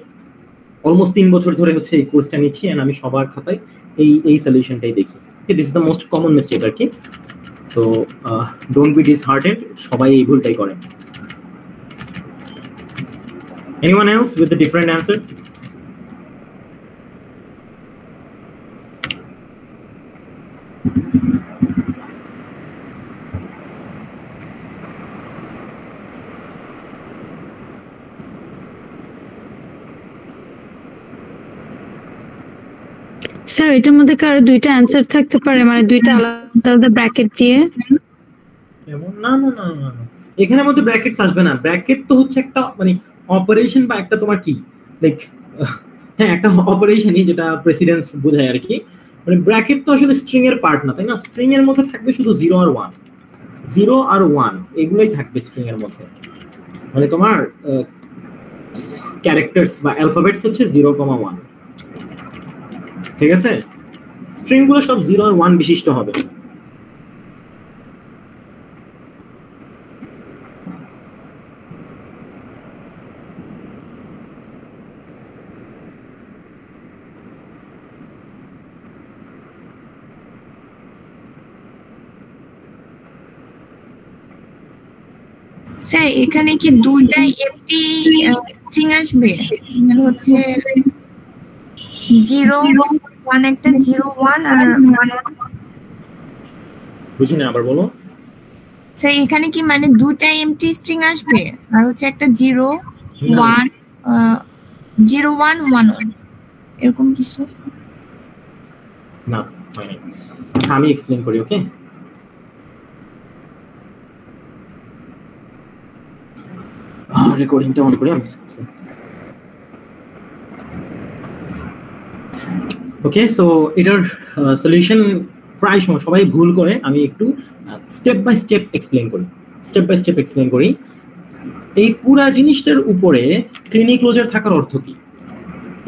অলমোস্ট 3 বছর ধরে হচ্ছে এই কোর্সটা নিচ্ছি, এন্ড আমি সবার খাতায় এই সলিউশনটাই দেখি। This is the most common mistake আর কি। সো ডোন্ট বি ডিসহার্টেড, সবাই এই ভুলটাই করে। Anyone else with a different answer? Sir এটার মধ্যে কারো দুইটা অ্যান্সার থাকতে পারে, মানে দুইটা আলাদা আলাদা ব্র্যাকেট দিয়ে? না, এখানের মধ্যে ব্র্যাকেটস আসবে না। ব্র্যাকেট তো হচ্ছে একটা মানে অপারেশন বা একটা তোমার কি লাইক হ্যাঁ একটা অপারেশনই, যেটা প্রেসিডেন্স বোঝায় আর কি। মানে ব্র্যাকেট তো আসলে স্ট্রিং এর পার্ট না, তাই না? স্ট্রিং এর মধ্যে থাকবে শুধু 0 আর 1, 0 আর 1 এগুলোই থাকবে স্ট্রিং এর মধ্যে। মানে তোমার ক্যারেক্টারস বা অ্যালফাবেটস হচ্ছে 0,1, ঠিক আছে? স্ট্রিং গুলো সব 0 আর 1 বিশিষ্ট হবে। স্যার এখানে কি দুইটাই এমটি স্ট্রিং আসবে? মানে হচ্ছে 0,1 একটা 0,1 আর 1,1? বুঝিনা, আবার বলো। স্যার এখানে কি মানে দুইটা এমটি স্ট্রিং আসবে আর হচ্ছে একটা 0,1 0111 এরকম কিছু? না হয় নাই। আচ্ছা আমি এক্সপ্লেইন করি, ওকে? রেকর্ডিংটা অন করি আমি। ওকে, সো এটার সলিউশন প্রায় সময় সবাই ভুল করে, আমি একটু স্টেপ বাই স্টেপ এক্সপ্লেইন করি। এই পুরা জিনিসটার উপরে ক্লিনিক ক্লোজার থাকার অর্থ কি?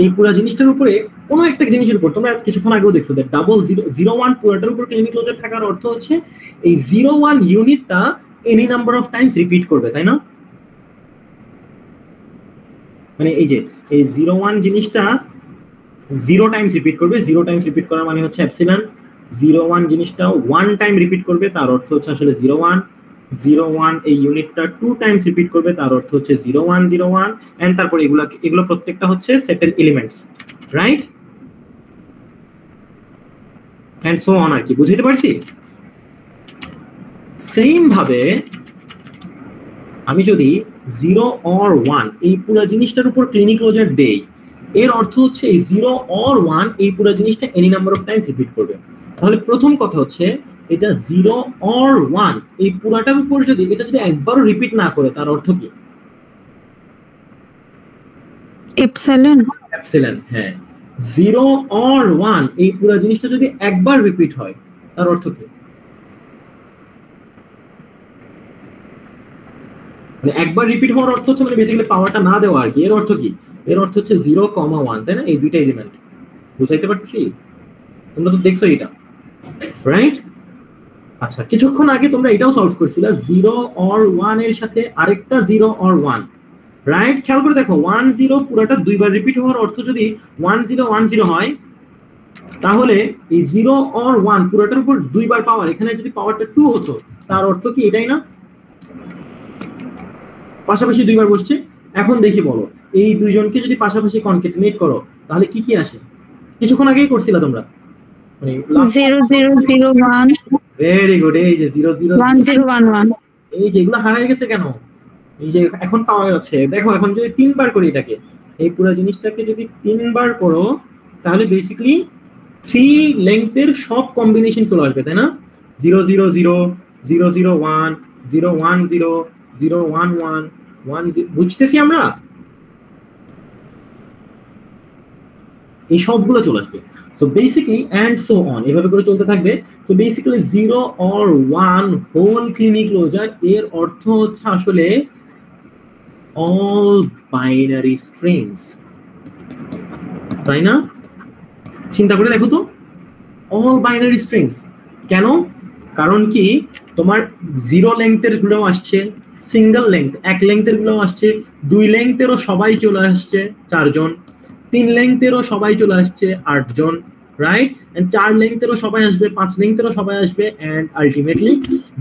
এই পুরা জিনিসটার উপরে কোনো একটা জিনিসের উপর, তোমরা কিছুক্ষণ আগেও দেখছো যে 001 পুরাটার উপর ক্লিনিক ক্লোজার থাকার অর্থ হচ্ছে এই 01 ইউনিটটা any number of times repeat করবে, তাই না? মানে এই যে এই 01 জিনিসটা 0 টাইমস রিপিট করবে, 0 টাইমস রিপিট করা মানে হচ্ছে এপসিলন। 01 জিনিসটা 1 টাইম রিপিট করবে, তার অর্থ হচ্ছে আসলে 01। 01 এই ইউনিটটা 2 টাইমস রিপিট করবে, তার অর্থ হচ্ছে 0101, এন্ড তারপর এগুলো প্রত্যেকটা হচ্ছে সেটের elements, right? And so on, আর কি বুঝাইতে পারছি? সেম ভাবে আমি যদি 0 or 1 এই পুরো জিনিসটার উপর ক্লিনিক ক্লোজার দেই, এর অর্থ হচ্ছে এই 0 or 1 এই পুরো জিনিসটা any number of times repeat করবে। তাহলে প্রথম কথা হচ্ছে এটা 0 or 1 এই পুরাটার উপর যদি এটা যদি একবারও রিপিট না করে, তার অর্থ কি? এপসিলন। হ্যাঁ, 0 or 1 এই পুরো জিনিসটা যদি একবার রিপিট হয়, তার অর্থ কি? মানে একবার রিপিট হওয়ার অর্থ হচ্ছে মানে বেসিক্যালি পাওয়ারটা না দেওয়া আর কি। এর অর্থ কি? এর অর্থ হচ্ছে 0,1, তাই না? এই দুইটা এলিমেন্ট বুঝাইতে পারতেছি? তোমরা তো দেখছো এটা, রাইট? আচ্ছা, কিছুক্ষণ আগে তোমরা এটাও সলভ করছিলা 0 or 1 এর সাথে আরেকটা 0 or 1, রাইট? খেয়াল করে দেখো 10 পুরোটা দুইবার রিপিট হওয়ার অর্থ যদি 1010 হয়, তাহলে এই 0 or 1 পুরোটার উপর দুইবার পাওয়ার, এখানে যদি পাওয়ারটা 2 হতো, তার অর্থ কি এটাই না? পাশাপাশি দুইবার বসছে। এখন দেখি বলো, এই দুইজনকে যদি পাশাপাশি কনক্যাটিনেট করো, তাহলে কি কি আসে? কিছুক্ষণ আগেই করছিলা তোমরা, মানে 0001 ভেরি গুড। এই যে 1011 এই যে এগুলো হারিয়ে গেছে কেন? এই যে এখন পাওয়া যাচ্ছে। দেখো এখন যদি 3 বার করি এটাকে, এই পুরো জিনিসটাকে যদি 3 বার করো, তাহলে বেসিক্যালি 3 লেংথের সব কম্বিনেশন চলে আসবে, তাই না? 000 001 010 011 10, বুঝতেছি আমরা? এই সবগুলো চলে আসবে। So basically and so on, এভাবে করে চলতে থাকবে। So basically 0 or 1 whole Kleene closure এর অর্থ হচ্ছে আসলে অল বাইনারি স্ট্রিংস, তাই না? চিন্তা করে দেখো তো, অল বাইনারি স্ট্রিংস। কেন? কারণ কি তোমার 0 লেংথের গুলো আসছে, সিঙ্গেল লেংথ 1 লেংথের গুলো আসছে, 2 লেংথেরও সবাই চলে আসছে 4 জন, 3 লেংথেরও সবাই চলে আসছে 8 জন, রাইট? এন্ড 4 লেংথেরও সবাই আসবে, 5 লেংথেরও সবাই আসবে, এন্ড আলটিমেটলি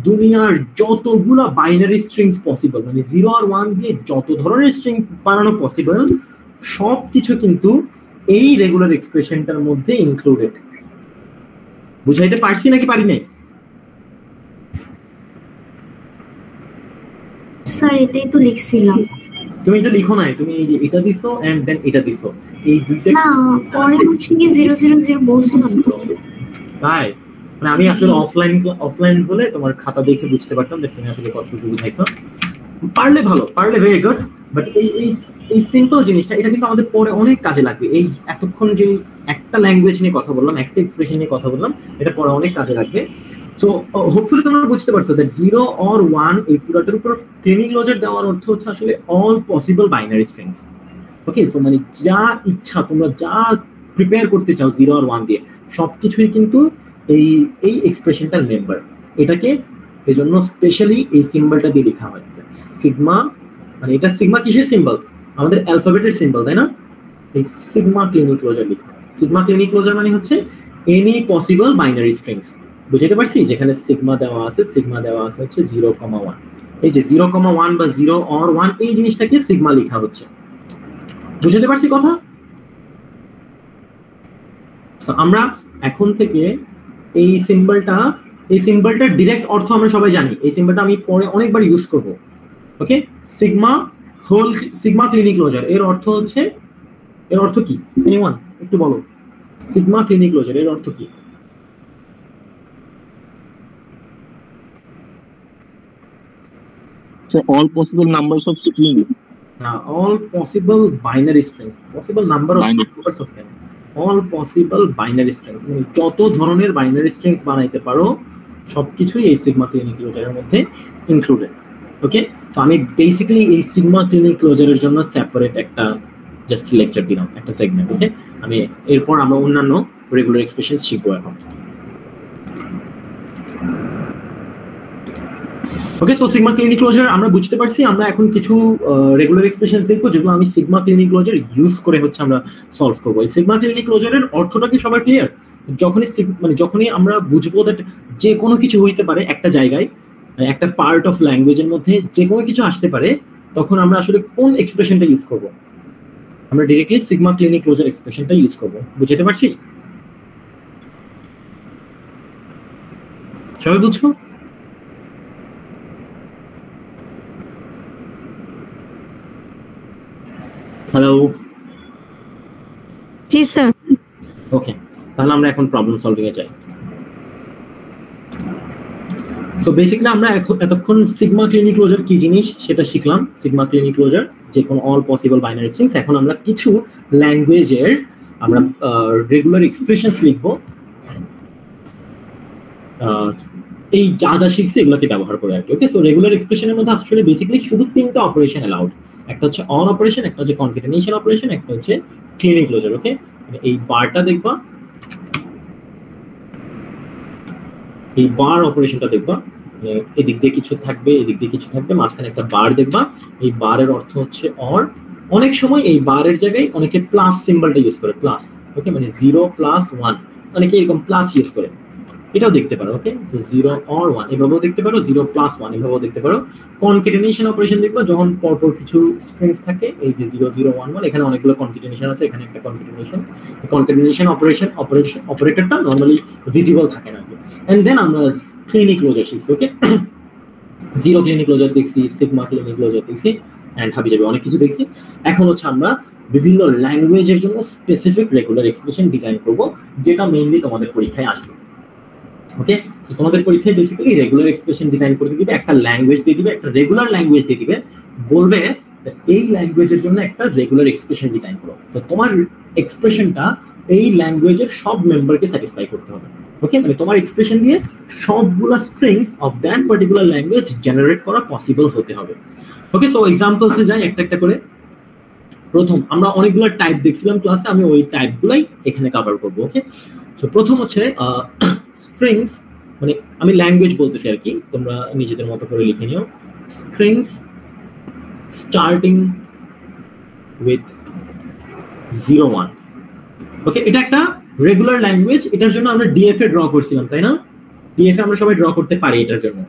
দুনিয়ার যতগুলো বাইনারি স্ট্রিংস পসিবল, মানে 0 আর 1 দিয়ে যত ধরনের স্ট্রিং বানানো পসিবল, সব কিছু কিন্তু এই রেগুলার এক্সপ্রেশনটার মধ্যে ইনক্লুডেড। বুঝাইতে পারছি নাকি পারি নাই? স্যার এটাই তো লিখছিলাম। তুমি এটা লিখো নাই, তুমি এই যে এটা দিছো এন্ড দেন এটা দিছো, এই দুইটা না পরে হচ্ছে কি 000 বলছিলাম তো। তাই মানে আমি আসলে অফলাইন হলে তোমার খাতা দেখে বুঝতে পারতাম যে তুমি আসলে কতটুকু বুঝাইছো। পারলে ভালো, পারলে ভেরি গুড। বাট এই সিম্পল জিনিসটা এটা কিন্তু আমাদের পরে অনেক কাজে লাগবে। এই এতক্ষণ যে একটা ল্যাঙ্গুয়েজ নিয়ে কথা বললাম, একটা এক্সপ্রেশন নিয়ে কথা বললাম, এটা পরে অনেক কাজে লাগবে। সো হোপফুলি তোমরা বুঝতে পারছো দ্যাট 0 or 1 এই পুরোটার উপর ক্লিনিক ক্লোজার দেওয়ার অর্থ হচ্ছে আসলে অল পসিবল বাইনারি স্ট্রিংস। ওকে, সো মানে যা ইচ্ছা তোমরা যা প্রিপেয়ার করতে চাও 0 or 1 দিয়ে, সবকিছুই কিন্তু এই এক্সপ্রেশনটার মেম্বার। এটাকে এজন্য স্পেশালি এই সিম্বলটা দিয়ে লেখা হয় সিগমা। মানে এটা সিগমা কিসের সিম্বল? আমাদের অ্যালফাবেটের সিম্বল, তাই না? এই সিগমা ক্লিনিক ক্লোজার লেখা হয়। সিগমা ক্লিনিক ক্লোজার মানে হচ্ছে এনি পসিবল বাইনারি স্ট্রিংস। বুঝতে পারছি? যেখানে সিগমা দেওয়া আছে হচ্ছে 0,1। এই যে 0,1 বা 0 or 1 এই জিনিসটাকে সিগমা লেখা হচ্ছে। বুঝতে পারছি কথা? তো আমরা এখন থেকে এই সিম্বলটার ডিরেক্ট অর্থ আমরা সবাই জানি। এই সিম্বলটা আমি পরে অনেকবার ইউজ করব। Okay, sigma whole sigma Kleene closure এর অর্থ হচ্ছে, এর অর্থ কি এনিওয়ান একটু বলো, সিগমা ক্লিনিক ক্লোজার এর অর্থ কি? So all possible numbers of string. All possible binary strings. Possible number of numbers of can. All possible binary strings. মানে যত ধরনের বাইনারি স্ট্রিংস বানাইতে পারো সবকিছুই এই সিগমা ক্লিনিক ক্লোজারের মধ্যে ইনক্লুডেড। ওকে, তো আমি বেসিক্যালি এই সিগমা ক্লিনিক ক্লোজারের জন্য সেপারেট একটা জাস্ট লেকচার দিলাম, একটা সেগমেন্ট। ওকে, আমি এরপর আমরা অন্যান্য রেগুলার এক্সপ্রেশনস শিখবো এখন। ওকে, সো সিগমা ক্লিনিক ক্লোজার আমরা বুঝতে পারছি। আমরা এখন কিছু রেগুলার এক্সপ্রেশনস দেখবো যেগুলো আমি সিগমা ক্লিনিক ক্লোজার ইউজ করে হচ্ছে আমরা সলভ করবো। এই সিগমা ক্লিনিক ক্লোজারের অর্থটা কি সবার ক্লিয়ার? যখনই আমরা বুঝবো দ্যাট যে কোনো কিছু হইতে পারে একটা জায়গায়, একটা পার্ট অফ ল্যাঙ্গুয়েজের মধ্যে যে কোনো কিছু আসতে পারে, তখন আমরা আসলে কোন এক্সপ্রেশনটা ইউজ করবো? আমরা ডিরেক্টলি সিগমা ক্লিনিক ক্লোজার এক্সপ্রেশনটা ইউজ করবো। বুঝতে পারছি? সবাই বুঝছো? হ্যালো, জি স্যার। ওকে, তাহলে আমরা এখন প্রবলেম সলভিং এ যাই। সো বেসিক্যালি আমরা এতক্ষণ সিগমা ক্লিনিক ক্লোজার কি জিনিস সেটা শিখলাম। সিগমা ক্লিনিক ক্লোজার যে কোনো অল পসিবল বাইনারি স্ট্রিংস। এখন আমরা কিছু ল্যাঙ্গুয়েজের আমরা রেগুলার এক্সপ্রেশনস লিখবো, এই যা যা শিখছি এগুলোকে ব্যবহার করে আর কি। ওকে, সো রেগুলার এক্সপ্রেশনের মধ্যে আসলে বেসিক্যালি শুধু তিনটা অপারেশন অ্যালাউড। একটা হচ্ছে অন অপারেশন, একটা হচ্ছে কনকেটেনেশন অপারেশন, একটা হচ্ছে ক্লিনিক ক্লোজার। ওকে, এই বারটা দেখবা, এই বার অপারেশনটা দেখবা, এদিক দিয়ে কিছু থাকবে, এদিক দিয়ে কিছু থাকবে, মাঝখানে একটা বার দেখবা। এই বারের অর্থ হচ্ছে অর। অনেক সময় এই বারের জায়গায় অনেকে প্লাস সিম্বলটা ইউজ করে, প্লাস। ওকে, মানে 0+1, অনেকে এরকম প্লাস ইউজ করে, এটাও দেখতে পারো। ওকে, সো 0 or 1 এভাবেও দেখতে পারো, 0+1 এভাবেও দেখতে পারো। কনকেটেনেশন অপারেশন দেখবা যখন পরপর কিছু স্ট্রিংস থাকে, এই যে 0 0 1 1, এখানে অনেকগুলো কনকেটেনেশন আছে, এখানে একটা কনকেটেনেশন। কনকেটেনেশন অপারেটরটা নরমালি ভিজিবল থাকে না। এন্ড দেন আমরা ক্লিনিক ক্লোজার শিখছি। ওকে, জিরো ক্লিনিক ক্লোজার দেখছি, সিগমা ক্লিনিক ক্লোজার দেখছি, এন্ড হাবিজাবি অনেক কিছু দেখছি। এখন হচ্ছে আমরা বিভিন্ন ল্যাঙ্গুয়েজের জন্য স্পেসিফিক রেগুলার এক্সপ্রেশন ডিজাইন করব, যেটা মেইনলি তোমাদের পরীক্ষায় আসবে। ওকে, তো তোমাদের পরীক্ষায় বেসিক্যালি রেগুলার এক্সপ্রেশন ডিজাইন করতে দিবে, একটা ল্যাঙ্গুয়েজ দিয়ে দিবে, একটা রেগুলার ল্যাঙ্গুয়েজ দিয়ে দিবে, বলবে এই ল্যাঙ্গুয়েজের জন্য একটা রেগুলার এক্সপ্রেশন ডিজাইন করো। তো তোমার এক্সপ্রেশনটা এই ল্যাঙ্গুয়েজের সব মেম্বারকে স্যাটিসফাই করতে হবে। ওকে, মানে তোমার এক্সপ্রেশন দিয়ে সবগুলা strings of that particular language generate করা পসিবল হতে হবে। ওকে, তো এক্সাম্পলসে যাই একটা একটা করে। প্রথম আমরা অনেকগুলো টাইপ দেখছিলাম ক্লাসে, আমি ওই টাইপগুলাই এখানে কভার করব। ওকে, তো প্রথম হচ্ছে স্ট্রিংস, মানে আমি ল্যাঙ্গুয়েজ বলতেছি আর কি, তোমরা নিজেদের মতো করে লিখে নিও। Strings starting with 0 1। ওকে, এটা একটা রেগুলার ল্যাঙ্গুয়েজ। এটার জন্য আমরা ডিএফএ ড্র করছিলাম, তাই না? ডিএফএ আমরা সবাই ড্র করতে পারি এটার জন্য।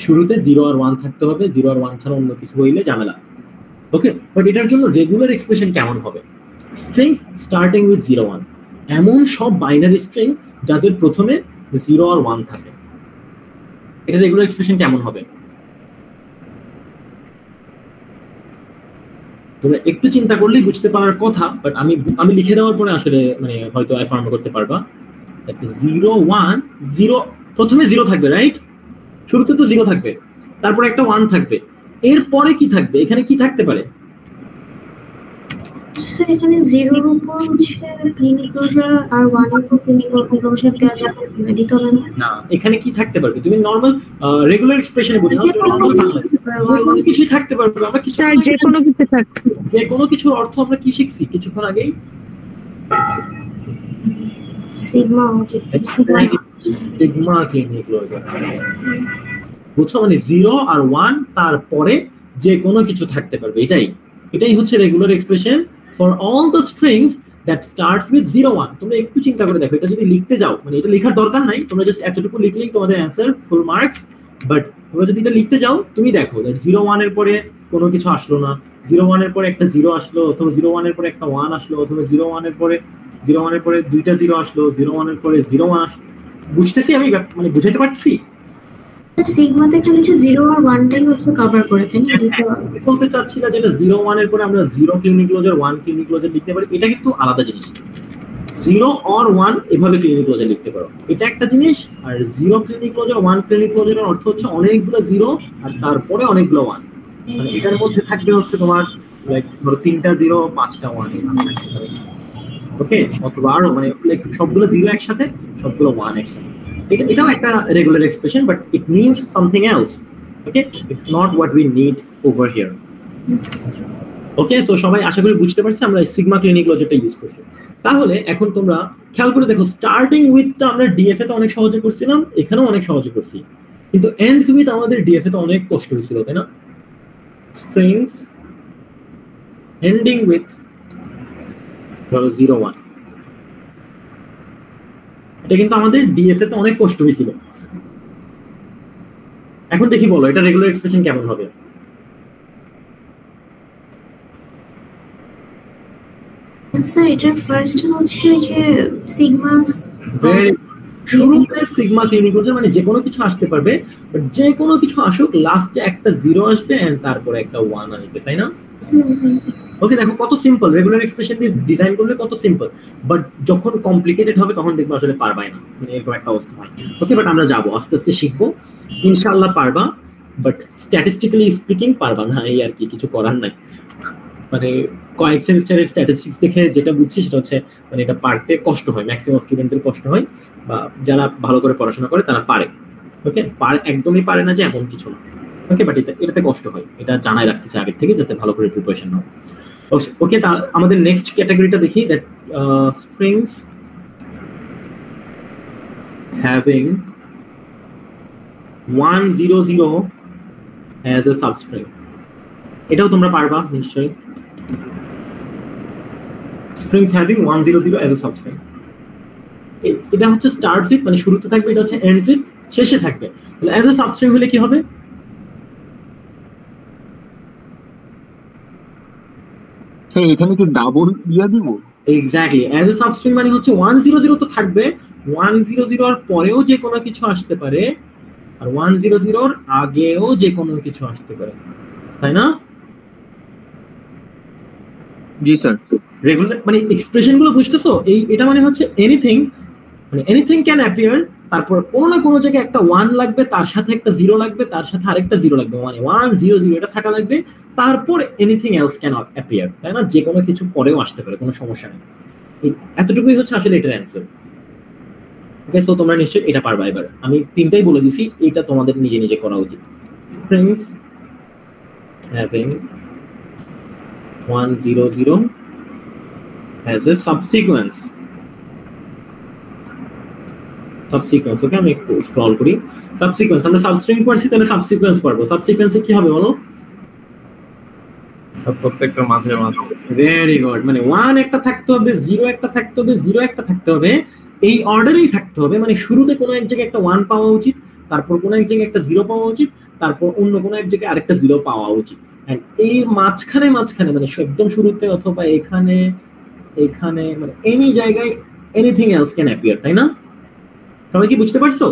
শুরুতে 0 আর 1 থাকতে হবে, 0 আর 1 ছাড়া অন্য কিছু হইলে ঝামেলা। ওকে, বাট এটার জন্য রেগুলার এক্সপ্রেশন কেমন হবে? স্ট্রিংস স্টার্টিং উইথ 0 1, এমন সব বাইনারি স্ট্রিং যাদের প্রথমে 0 আর 1 থাকে, এটা রেগুলার এক্সপ্রেশন কেমন হবে? তোমরা একটু চিন্তা করলেই বুঝতে পারার কথা, বাট আমি লিখে দেওয়ার পরে আসলে মানে হয়তো আইফার্ম করতে পারবা। 0 1 0, প্রথমে 0 থাকবে, রাইট? শুরুতে তো 0 থাকবে, তারপরে একটা 1 থাকবে, এরপরে কি থাকবে? এখানে কি থাকতে পারে? স্যার এখানে 0 এর উপর হচ্ছে ক্লিনিক ক্লোজার আর 1 এর উপর ক্লিনিক ক্লোজার দেওয়া যাবে দিতে হবে না। এখানে কি থাকতে পারবে? তুমি নরমাল রেগুলার এক্সপ্রেশনে বলি না, নরমাল কিছু থাকতে পারবে। আমরা স্যার যে কোনো কিছু থাকবে, যে কোনো কিছুর অর্থ আমরা কি শিখছি কিছুক্ষণ আগেই? Sigma Kleene closure. বুঝছো, মানে 0 আর 1 তারপরে যে কোনো কিছু থাকতে পারবে, এটাই হচ্ছে regular expression for all the strings that starts with 0 1। তোমরা একটু চিন্তা করে দেখো, এটা যদি লিখতে যাও, মানে এটা লেখার দরকার নাই, তোমরা জাস্ট এতটুকু লিখলেই তোমাদের অ্যান্সার ফুল মার্কস। বাট তোমরা যদি এটা লিখতে যাও, তুমি দেখো দ্যাট 0 1 এর পরে কোনো কিছু আসলো না, 0 1 এর পরে একটা 0 আসলো, অথবা 0 1 এর পরে একটা 1 আসলো, অথবা 0 1 এর পরে দুইটা 0 আসলো, 0 1 এর পরে 0 1 আসলো। বুঝতেছি আমি, মানে বুঝাইতে পারছি? সিগমাতে খালি যে 0 আর 1 টাই হচ্ছে কভার করে, তাই না? দুটো বলতে চাচ্ছি না যেটা 0 1 এর পরে আমরা 0 ক্লিনিক ক্লোজার 1 ক্লিনিক ক্লোজার লিখতে পারি, এটা কিন্তু আলাদা জিনিস। 0 or 1 এভাবে ক্লিনিক ক্লোজার লিখতে পারো, এটা একটা জিনিস। আর 0 ক্লিনিক ক্লোজার 1 ক্লিনিক ক্লোজারের অর্থ হচ্ছে অনেকগুলো 0 আর তারপরে অনেকগুলো 1, মানে এটার মধ্যে থাকবে হচ্ছে তোমার লাইক ধরো 3টা 0 5টা 1, ওকে, অথবা আরো মানে লাইক সবগুলো 0 একসাথে, সবগুলো 1 একসাথে। এটাও একটা regular expression, but it means something else, okay, it's not what we need over here. Okay, তো সবাই আশা করি বুঝতে পারছি আমরা সিগমা ক্লিনিক লজিকটা ইউজ করছি। তাহলে এখন তোমরা খেয়াল করে দেখো, স্টার্টিং উইথটা আমরা ডিএফএ তে অনেক সহজে করছিলাম, এখানেও অনেক সহজে করছি, কিন্তু এন্ডস উইথ আমাদের ডিএফএ তে অনেক কষ্ট হয়েছিল, তাই না? স্ট্রিংস এন্ডিং উইথ ধরো 0 1, এটা কিন্তু আমাদের ডিএফএ তে অনেক কষ্ট হয়েছিল। এখন দেখি বলো এটা রেগুলার এক্সপ্রেশন কেমন হবে? স্যার এটার ফার্স্ট হচ্ছে যে সিগমাস, শুরুতে সিগমা ক্লিনিক ক্লোজার মানে যে কোনো কিছু আসতে পারবে, বাট যে কোনো কিছু আসুক লাস্টে একটা 0 আসবে এন্ড তারপরে একটা 1 আসবে, তাই না? ওকে, দেখো কত সিম্পল, রেগুলার এক্সপ্রেশন দিয়ে ডিজাইন করলে কত সিম্পল, বাট যখন কমপ্লিকেটেড হবে তখন দেখবো আসলে পারবাই না, মানে এরকম একটা অবস্থা হয়। ওকে, বাট আমরা যাবো আস্তে আস্তে শিখবো, ইনশাআল্লাহ পারবা, বাট স্ট্যাটিস্টিক্যালি স্পিকিং পারবা না, এই আর কি, কিছু করার নাই। মানে কয়েক সেমিস্টারের স্ট্যাটিস্টিক্স দেখে যেটা বুঝছি সেটা হচ্ছে মানে এটা পারতে কষ্ট হয়, ম্যাক্সিমাম স্টুডেন্টের কষ্ট হয়, বা যারা ভালো করে পড়াশোনা করে তারা পারে। ওকে, একদমই পারে না যে এমন কিছু না, ওকে, বাট এটাতে কষ্ট হয়, এটা জানাই রাখতেছে আগে থেকে যাতে ভালো করে প্রিপারেশন নাও। ওকে, তা আমাদের নেক্সট ক্যাটাগরিটা দেখি, that strings having 1 0 0 as a substring. এটাও তোমরা পারবা নিশ্চয়ই, strings having 1 0 0 as a substring. এটা হচ্ছে স্টার্ট উইথ মানে শুরুতে থাকবে, এটা হচ্ছে এন্ড উইথ শেষে থাকবে। তাহলে অ্যাজ এ সাবস্ট্রিং হলে কি হবে? হ্যাঁ, এখানে কি ডাবল দিয়ে দিব? এক্স্যাক্টলি, অ্যাজ এ সাবস্ট্রিং মানে হচ্ছে 1 0 0 তো থাকবে, 1 0 0 এর পরেও যে কোনো কিছু আসতে পারে, আর 1 0 0 এর আগেও যে কোনো কিছু আসতে পারে, তাই না? জি স্যার। রেগুলার মানে এক্সপ্রেশন গুলো বুঝতেছো? এটা মানে হচ্ছে এনিথিং, মানে এনিথিং ক্যান অ্যাপিয়ার, তারপর কোনো না কোনো জায়গায় একটা 1 লাগবে, তার সাথে একটা 0 লাগবে, তার সাথে আরেকটা 0 লাগবে, মানে 1 0 0 এটা থাকা লাগবে, তারপর এনিথিং এলস ক্যান অ্যাপিয়ার, তাই না? যে কোনো কিছু পরেও আসতে পারে, কোনো সমস্যা নেই। এতটুকুই হচ্ছে আসলে এটার অ্যান্সার। ওকে, সো তোমরা নিশ্চয়ই এটা পারবা। এবার আমি তিনটাই বলে দিছি, এটা তোমাদের নিজে নিজে করা উচিত। Strings having 1 0 0 as a subsequence. ওকে, আমি একটু স্ক্রল করি। সাবসিকোয়েন্স, আমরা সাবস্ট্রিং পড়ছি, তাহলে সাবসিকোয়েন্স পড়বো। সাবসিকোয়েন্সে কি হবে বলো? সব প্রত্যেকটা মাঝে মাঝে। ভেরি গুড, মানে 1 একটা থাকতে হবে, 0 একটা থাকতে হবে, 0 একটা থাকতে হবে, এই অর্ডারেই থাকতে হবে। মানে শুরুতে কোনো এক জায়গায় একটা 1 পাওয়া উচিত, তারপর কোনো এক জায়গায় একটা 0 পাওয়া উচিত, তারপর অন্য কোনো এক জায়গায় আরেকটা 0 পাওয়া উচিত। এন্ড এই মাঝখানে মানে একদম শুরুতে অথবা এখানে মানে এনি জায়গায় এনিথিং এলস ক্যান অ্যাপিয়ার, তাই না? সবাই কি বুঝতে পারছো?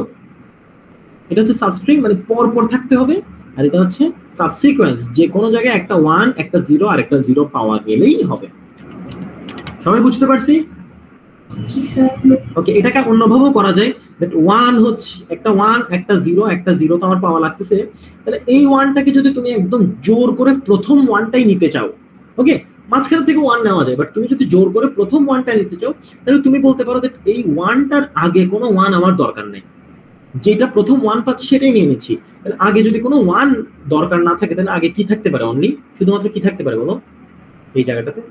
এটা হচ্ছে সাবস্ট্রিং, মানে পর পর থাকতে হবে, আর এটা হচ্ছে সাবসিকোয়েন্স, যে কোনো জায়গায় একটা 1 একটা 0 আর একটা 0 পাওয়া গেলেই হবে। সবাই বুঝতে পারছি? ওকে, এটাকে অন্যভাবেও করা যায়, দ্যাট 1 হচ্ছে একটা 1 একটা 0 একটা 0 তো আমার পাওয়া লাগতেছে, তাহলে এই 1টাকে যদি তুমি একদম জোর করে প্রথম 1টাই নিতে চাও, ওকে, মাঝখান থেকে 1 নেওয়া যায়, বাট তুমি যদি জোর করে প্রথম 1টা নিতে চাও, তাহলে তুমি বলতে পারো যে এই 1টার আগে কোনো 1 আমার দরকার নেই, যেটা প্রথম 1 পাচ্ছি সেটাই নিয়ে নিচ্ছি। তাহলে আগে যদি কোনো 1 দরকার না থাকে, তাহলে আগে কি থাকতে পারে? অনলি, শুধুমাত্র কি থাকতে পারে বলো এই জায়গাটাতে?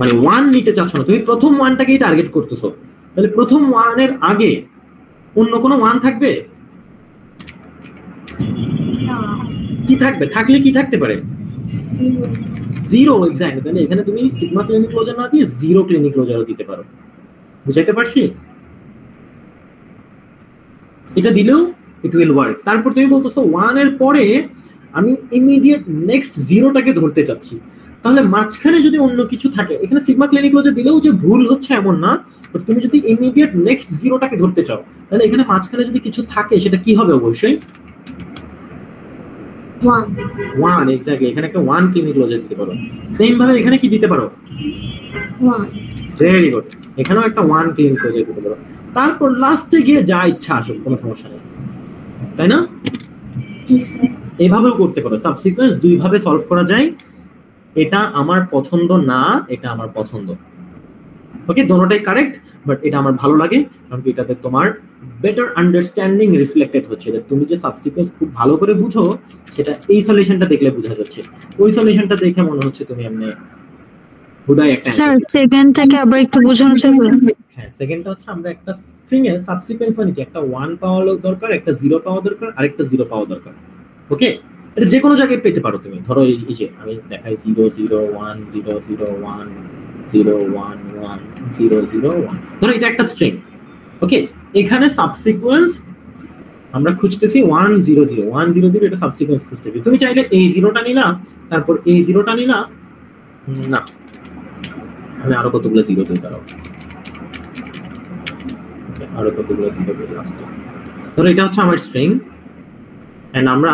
মানে 1 নিতে চাচ্ছ না তুমি, প্রথম 1টাকেই টার্গেট করতেছো, তাহলে প্রথম 1 এর আগে অন্য কোনো 1 থাকবে? কি থাকবে? থাকলে কি থাকতে পারে? 0, এক্স্যাক্টলি। তাহলে এখানে তুমি সিগমা ক্লিনিক ক্লোজার না দিয়ে 0 ক্লিনিক ক্লোজারও দিতে পারো। বুঝাইতে পারছি? এটা দিলেও ইট উইল ওয়ার্ক। তারপর তুমি বলতেছো 1 এর পরে আমি ইমিডিয়েট নেক্সট 0টাকে ধরতে চাচ্ছি, তাহলে মাঝখানে যদি অন্য কিছু থাকে, এখানে সিগমা ক্লিনিক ক্লোজার দিলেও যে ভুল হচ্ছে এমন না, বাট তুমি যদি ইমিডিয়েট নেক্সট জিরোটাকে ধরতে চাও তাহলে এখানে মাঝখানে যদি কিছু থাকে সেটা কি হবে? অবশ্যই 1, এক্স্যাক্টলি। এখানে একটা 1 ক্লিনিক ক্লোজার দিতে পারো। সেম ভাবে এখানে কি দিতে পারো? 1 ভেরি গুড, এখানেও একটা 1 ক্লিনিক ক্লোজার দিতে পারো। তারপর লাস্টে গিয়ে যা ইচ্ছা আসুক, কোনো সমস্যা নেই, তাই না? এভাবেও করতে পারো। সাবসিকোয়েন্স দুই ভাবে সলভ করা যায়, এটা আমার পছন্দ না, এটা আমার পছন্দ। ওকে, দোনোটাই কারেক্ট, বাট এটা আমার ভালো লাগে কারণ এটাতে তোমার বেটার আন্ডারস্ট্যান্ডিং রিফ্লেক্টেড হচ্ছে। তুমি যে সাবসিকোয়েন্স খুব ভালো করে বুঝো সেটা এই সলিউশনটা দেখলে বোঝা যাচ্ছে। ওই সলিউশনটা দেখে মনে হচ্ছে তুমি এমনি হুদাই একটা। স্যার সেকেন্ডটাকে আবার একটু বোঝানো যাবে? হ্যাঁ, সেকেন্ডটা হচ্ছে আমরা একটা স্ট্রিং এ সাবসিকোয়েন্স মানে কি, একটা 1 পাওয়া দরকার, একটা 0 পাওয়া দরকার, আর একটা 0 পাওয়া দরকার। ওকে, এটা যে কোনো জায়গায় পেতে পারো তুমি। ধরো এই যে আমি দেখাই 0 0 1 0 0 1 0 1 1 0 0 1, ধরো এটা একটা স্ট্রিং। ওকে, এখানে সাবসিকোয়েন্স আমরা খুঁজতেছি 1 0 0 1 0 0, এটা সাবসিকোয়েন্স খুঁজতেছি। তুমি চাইলে এই 0টা নিলা, তারপর এই 0টা নিলা, না আমি আরো কতগুলো 0 দিই, দাঁড়াও আরো কতগুলো 0 দিই লাস্টে। ধরো এটা হচ্ছে আমার স্ট্রিং এন্ড আমরা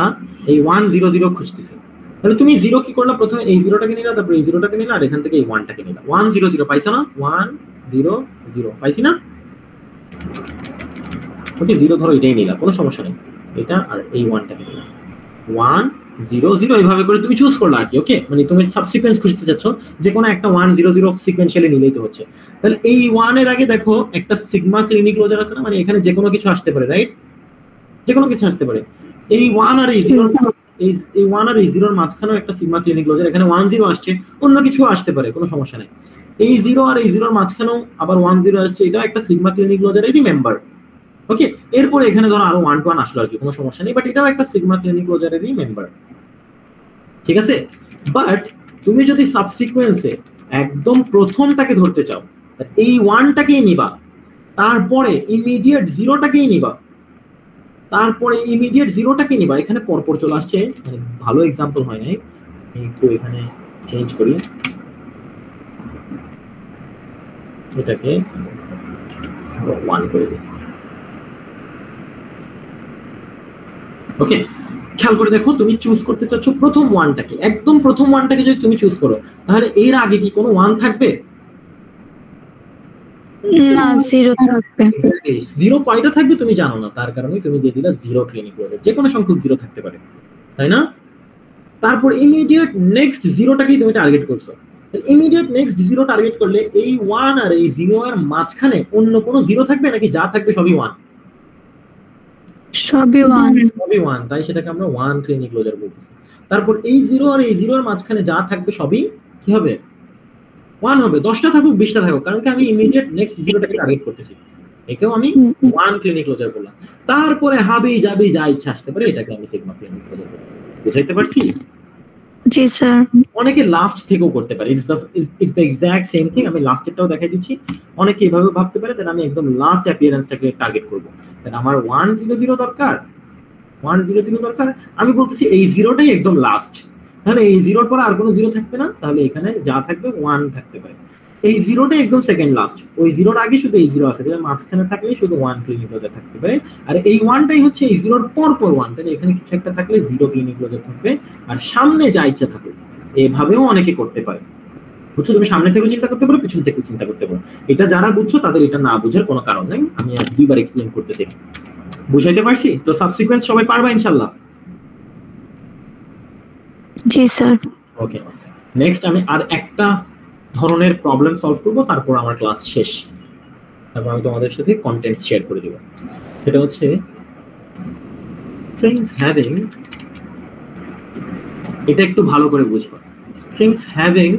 এই 1 0 0 খুঁজতেছি। তাহলে তুমি 0 কি করলা? প্রথমে এই 0টাকে নিলা, তারপর এই 0টাকে নিলা, আর এখান থেকে এই 1টাকে নিলা। 1 0 0 পাইছো না? 1 0 0 পাইছি না? ওকে, 0 ধরো এটাই নিলা, কোনো সমস্যা নেই। এটা আর এই 1টাকে নিলা, 1 0 0 এইভাবে করে তুমি চুজ করলা আর কি। ওকে, মানে তুমি সাবসিকোয়েন্স খুঁজতে যাচ্ছ, যে কোনো একটা 1 0 0 সিকোয়েন্সিয়ালি নিলেই তো হচ্ছে। তাহলে এই 1 এর আগে দেখো একটা সিগমা ক্লিনিক ক্লোজার আছে না, মানে এখানে যে কোনো কিছু আসতে পারে, রাইট? যে কোনো কিছু আসতে পারে। এই 1 আর এই 0, এই 1 আর এই 0 এর মাঝখানেও একটা সিগমা ক্লিনিক ক্লোজার, এখানে 1 0 আসছে, অন্য কিছু আসতে পারে, কোনো সমস্যা নেই। এই 0 আর এই 0 এর মাঝখানেও আবার 1 0 আসছে, এটা একটা সিগমা ক্লিনিক ক্লোজারেরই মেম্বার। ওকে, এরপর এখানে ধরো আরো 1 1 আসলো আর কি, কোনো সমস্যা নেই, বাট এটাও একটা সিগমা ক্লিনিক ক্লোজারেরই মেম্বার। ঠিক আছে, বাট তুমি যদি সাবসিকোয়েন্সে একদম প্রথমটাকে ধরতে চাও, এই 1টাকেই নিবা, তারপরে ইমিডিয়েট 0টাকেই নিবা, তারপরে ইমিডিয়েট 0টাকে নিবা। এখানে পরপর চলে আসছে, মানে ভালো এক্সাম্পল হয় নাই, একটু এখানে চেঞ্জ করি, এটাকে 1 করে দিই। ওকে, খেয়াল করে দেখো, তুমি চুজ করতে চাচ্ছ প্রথম 1টাকে, একদম প্রথম 1টাকে যদি তুমি চুজ করো তাহলে এর আগে কি কোনো 1 থাকবে? না, 0 থাকবে। 0 কয়টা থাকবে তুমি জানো না, তার কারণে তুমি দিয়ে দিলা 0 ক্লিনিক ক্লোজার। যে কোনো সংখ্যক 0 থাকতে পারে, তাই না? তারপর ইমিডিয়েট নেক্সট 0টাকেই তুমি টার্গেট করছো। ইমিডিয়েট নেক্সট 0 টার্গেট করলে এই 1 আর এই 0 এর মাঝখানে অন্য কোনো 0 থাকবে নাকি যা থাকবে সবই 1? সবই 1। সবই 1, তাই সেটাকে আমরা 1 ক্লিনিক ক্লোজার বলতেছি। তারপর এই 0 আর এই 0 এর মাঝখানে যা থাকবে সবই কি হবে? 1 হবে। 10টা থাকুক 20টা থাকুক, কারণ কি আমি ইমিডিয়েট নেক্সট 0টাকে টার্গেট করতেছি, একেও আমি 1 ক্লিনিক ক্লোজার বললাম। তারপরে হাবি যাবি যা ইচ্ছা আসতে পারে, এটাকে আমি সিগমা ক্লিনিক ক্লোজার বললাম। বুঝাইতে পারছি? জি স্যার। অনেকে লাস্ট থেকেও করতে পারে, it's the exact same thing. আমি লাস্টেরটাও দেখাই দিচ্ছি। অনেকে এভাবে ভাবতে পারে যে আমি একদম লাস্ট অ্যাপিয়ারেন্সটাকে টার্গেট করব, তাহলে আমার 1 0 0 দরকার, 1 0 0 দরকার। আমি বলতেছি এই 0টাই একদম লাস্ট, তাহলে এই 0 এর পরে আর কোনো 0 থাকবে না, তাহলে এখানে যা থাকবে 1 থাকতে পারে। এই 0টাই একদম সেকেন্ড লাস্ট, ওই 0 এর আগে শুধু এই 0 আছে, তাহলে মাঝখানে থাকলে শুধু 1 ক্লিনিক ক্লোজার থাকতে পারে। আর এই 1টাই হচ্ছে এই 0 এর পর পর 1, তাহলে এখানে কিছু একটা থাকলে 0 ক্লিনিক ক্লোজার থাকবে, আর সামনে যা ইচ্ছা থাকবে। এভাবেও অনেকে করতে পারে, বুঝছো? তুমি সামনে থেকে চিন্তা করতে পারো, পিছন থেকে চিন্তা করতে পারো। এটা যারা বুঝছো তাদের এটা না বুঝার কোনো কারণ নেই, আমি আর দুইবার এক্সপ্লেইন করতে চাই। বুঝাইতে পারছি তো? সাবসিকোয়েন্স সবাই পারবা ইনশাআল্লাহ? জি স্যার। ওকে, নেক্সট আমি আর একটা ধরনের প্রবলেম সলভ করব, তারপর আমার ক্লাস শেষ। তারপর আমি তোমাদের সাথে কন্টেন্টস শেয়ার করে দেব। এটা হচ্ছে strings having, এটা একটু ভালো করে বুঝবা, strings having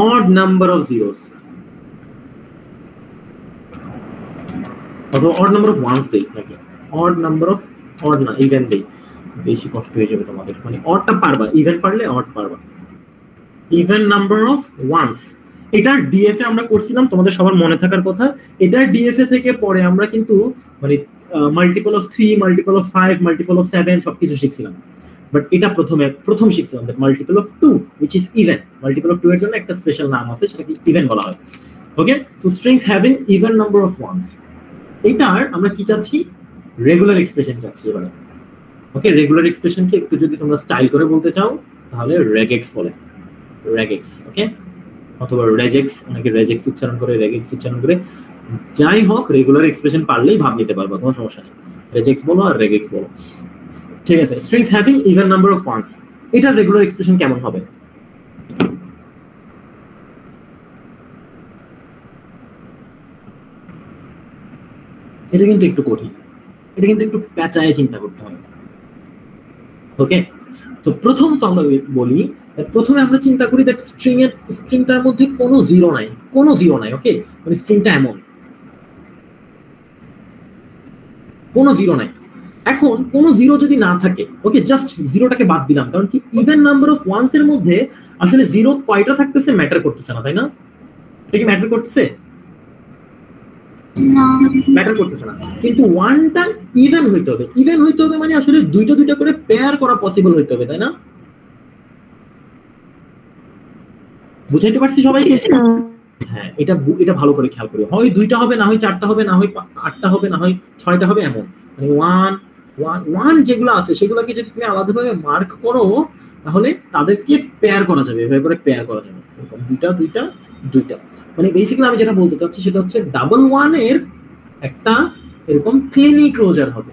odd number of zeros অথবা odd number of ones দেই নাকি odd number of odd না ইভেন দেই, বেশি কষ্ট হয়ে যাবে তোমাদের। মানে oddটা পারবা, ইভেন পারলে odd পারবা। ইভেন নাম্বার অফ ওয়ান্স, এটার ডিএফএ আমরা করছিলাম, তোমাদের সবার মনে থাকার কথা। এটার ডিএফএ থেকে পরে আমরা কিন্তু মানে multiple of 3, multiple of 5, multiple of 7 সবকিছু শিখছিলাম। বাট এটা প্রথম শিখছিলাম that multiple of 2 which is even। Multiple of 2 এর জন্য একটা স্পেশাল নাম আছে, সেটাকে ইভেন বলা হয়। Okay, so strings having even number of ones, এটার আমরা কি চাচ্ছি? রেগুলার এক্সপ্রেশন চাচ্ছি এবারে। ওকে, রেগুলার এক্সপ্রেশনকে একটু যদি তোমরা স্টাইল করে বলতে চাও তাহলে রেগেক্স বলে, রেগেক্স। ওকে, অথবা রেজেক্স, অনেকে রেজেক্স উচ্চারণ করে, রেগেক্স উচ্চারণ করে। যাই হোক, রেগুলার এক্সপ্রেশন পারলেই ভাব নিতে পারবা, কোনো সমস্যা নেই। রেজেক্স বলো আর রেগেক্স বলো, ঠিক আছে। Strings having even number of ones, এটার রেগুলার এক্সপ্রেশন কেমন হবে? এটা কিন্তু একটু কঠিন, এটা কিন্তু একটু পেঁচায় চিন্তা করতে হবে। ওকে, তো প্রথম তো আমরা বলি, প্রথমে আমরা চিন্তা করি দ্যাট স্ট্রিংটার মধ্যে কোনো জিরো নাই, কোনো জিরো নাই। ওকে, মানে স্ট্রিংটা এমন কোনো জিরো নাই। এখন কোনো জিরো যদি না থাকে, ওকে, জাস্ট জিরোটাকে বাদ দিলাম, কারণ কি ইভেন নাম্বার অফ ওয়ান্স এর মধ্যে আসলে জিরো কয়টা থাকতেছে ম্যাটার করতেছে না, তাই না? এটা কি ম্যাটার করতেছে? ম্যাটার করতেছে না। কিন্তু ওয়ানটা ইভেন হইতে হবে। ইভেন হইতে হবে মানে আসলে দুইটা দুইটা করে পেয়ার করা পসিবল হইতে হবে, তাই না? বুঝাইতে পারছি সবাই? হ্যাঁ, এটা ভালো করে খেয়াল করি। হয় দুইটা হবে, না হয় চারটা হবে, না হয় আটটা হবে, না হয় ছয়টা হবে, এমন মানে ওয়ান যেগুলো আছে সেগুলোকে যদি তুমি আলাদাভাবে মার্ক করো তাহলে তাদেরকে পেয়ার করা যাবে, এভাবে করে পেয়ার করা যাবে। দুইটা দুইটা দুইটা, মানে বেসিক্যালি আমি যেটা বলতে চাচ্ছি সেটা হচ্ছে ডাবল ওয়ান এর একটা এরকম ক্লিনি ক্লোজার হবে।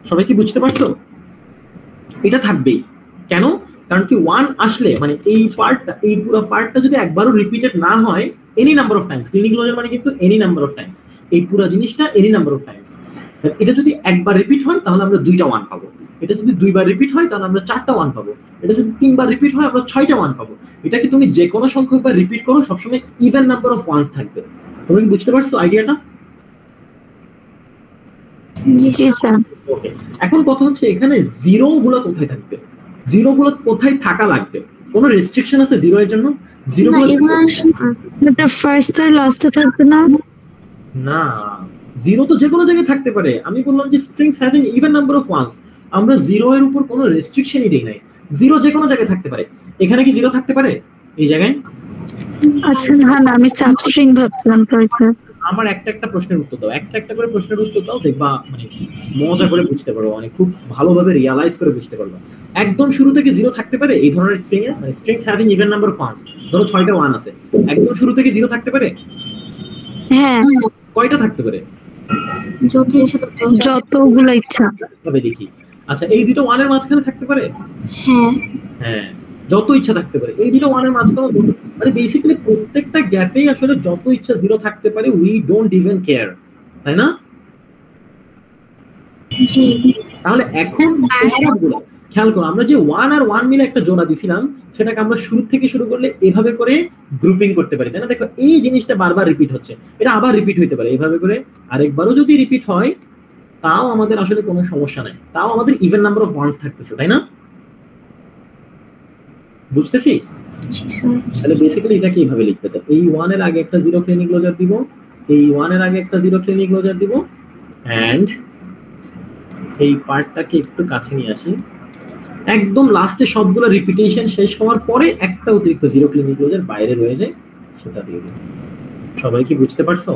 সবাই কি বুঝতে পারছো? এটা থাকবেই। কেন? কারণ কি ওয়ান আসলে মানে এই পার্টটা, এই পুরো পার্টটা যদি একবারও রিপিটেড না হয় any number of times, Kleene closure মানে কিন্তু এনি নাম্বার অফ টাইমস, এই পুরো জিনিসটা এনি নাম্বার অফ টাইমস। এটা যদি একবার রিপিট হয় তাহলে আমরা দুইটা ওয়ান পাবো, এটা যদি দুইবার রিপিট হয় তাহলে আমরা চারটা ওয়ান পাবো, এটা যদি তিনবার রিপিট হয় আমরা ছয়টা ওয়ান পাবো। এটাকে তুমি যে কোনো সংখ্যকবার রিপিট করো সবসময় ইভেন নাম্বার অফ ওয়ান্স থাকবে। তুমি কি বুঝতে পারছো আইডিয়াটা? জি স্যার। ওকে, এখন কথা হচ্ছে এখানে জিরো গুলো কোথায় থাকবে? জিরো গুলো কোথায় থাকা লাগবে? কোনো রেস্ট্রিকশন আছে জিরো এর জন্য? জিরো গুলো এটা ফার্স্ট আর লাস্টে থাকবে না? না, জিরো তো যে কোনো জায়গায় থাকতে পারে। আমি বললাম যে strings having even number of once, আমরা জিরো এর উপর কোনো রেস্ট্রিকশনই দেই নাই। জিরো যে কোনো জায়গায় থাকতে পারে। এখানে কি জিরো থাকতে পারে এই জায়গায়? আচ্ছা না, আমি সাবস্ট্রিং ভাবছিলাম ফার্স্ট। আমার একটা প্রশ্নের উত্তর দাও, একটা করে প্রশ্নের উত্তর দাও, দেখবা মানে মজা করে বুঝতে পারবো, মানে খুব ভালোভাবে রিয়ালাইজ করে বুঝতে পারবো। একদম শুরু থেকে জিরো থাকতে পারে এই ধরনের স্ট্রিং এ? মানে strings having even number of once, ধরো 6টা ওয়ান আছে, একদম শুরু থেকে জিরো থাকতে পারে? হ্যাঁ। কয়টা থাকতে পারে? যতগুলো ইচ্ছা। তবে দেখি, আচ্ছা এই দুটো ওয়ানের মাঝখানে থাকতে পারে? হ্যাঁ হ্যাঁ, যত ইচ্ছা থাকতে পারে। এই দুটো ওয়ানের মাঝখানে মানে বেসিক্যালি প্রত্যেকটা গ্যাপেই আসলে যত ইচ্ছা জিরো থাকতে পারে, উই ডোন্ট ইভেন কেয়ার, তাই না? জি। তাহলে এখন প্যারাগুলো খেয়াল করো, আমরা যে ওয়ান আর ওয়ান মিলে একটা জোড়া দিছিলাম সেটাকে আমরা শুরু থেকে শুরু করলে এভাবে করে গ্রুপিং করতে পারি, তাই না? দেখো এই জিনিসটা বারবার রিপিট হচ্ছে, এটা আবার রিপিট হইতে পারে এভাবে করে, আরেকবারও যদি রিপিট হয় তাও আমাদের আসলে কোনো সমস্যা নাই, তাও আমাদের ইভেন নাম্বার অফ ওয়ান্স থাকতেছে, তাই না? বুঝতেছি? তাহলে বেসিক্যালি এটাকে এইভাবে লিখতে হবে, এই ওয়ান এর আগে একটা জিরো ক্লিনিক ক্লোজার দিব, এই ওয়ান এর আগে একটা জিরো ক্লিনিক ক্লোজার দিব, এন্ড এই পার্টটাকে একটু কাছে নিয়ে আসি, একদম লাস্টে সবগুলো রিপিটেশন শেষ হওয়ার পরে একটা অতিরিক্ত জিরো ক্লিনিক ক্লোজার বাইরে রয়ে যায়, সেটা দিয়ে দিই। সবাই কি বুঝতে পারছো?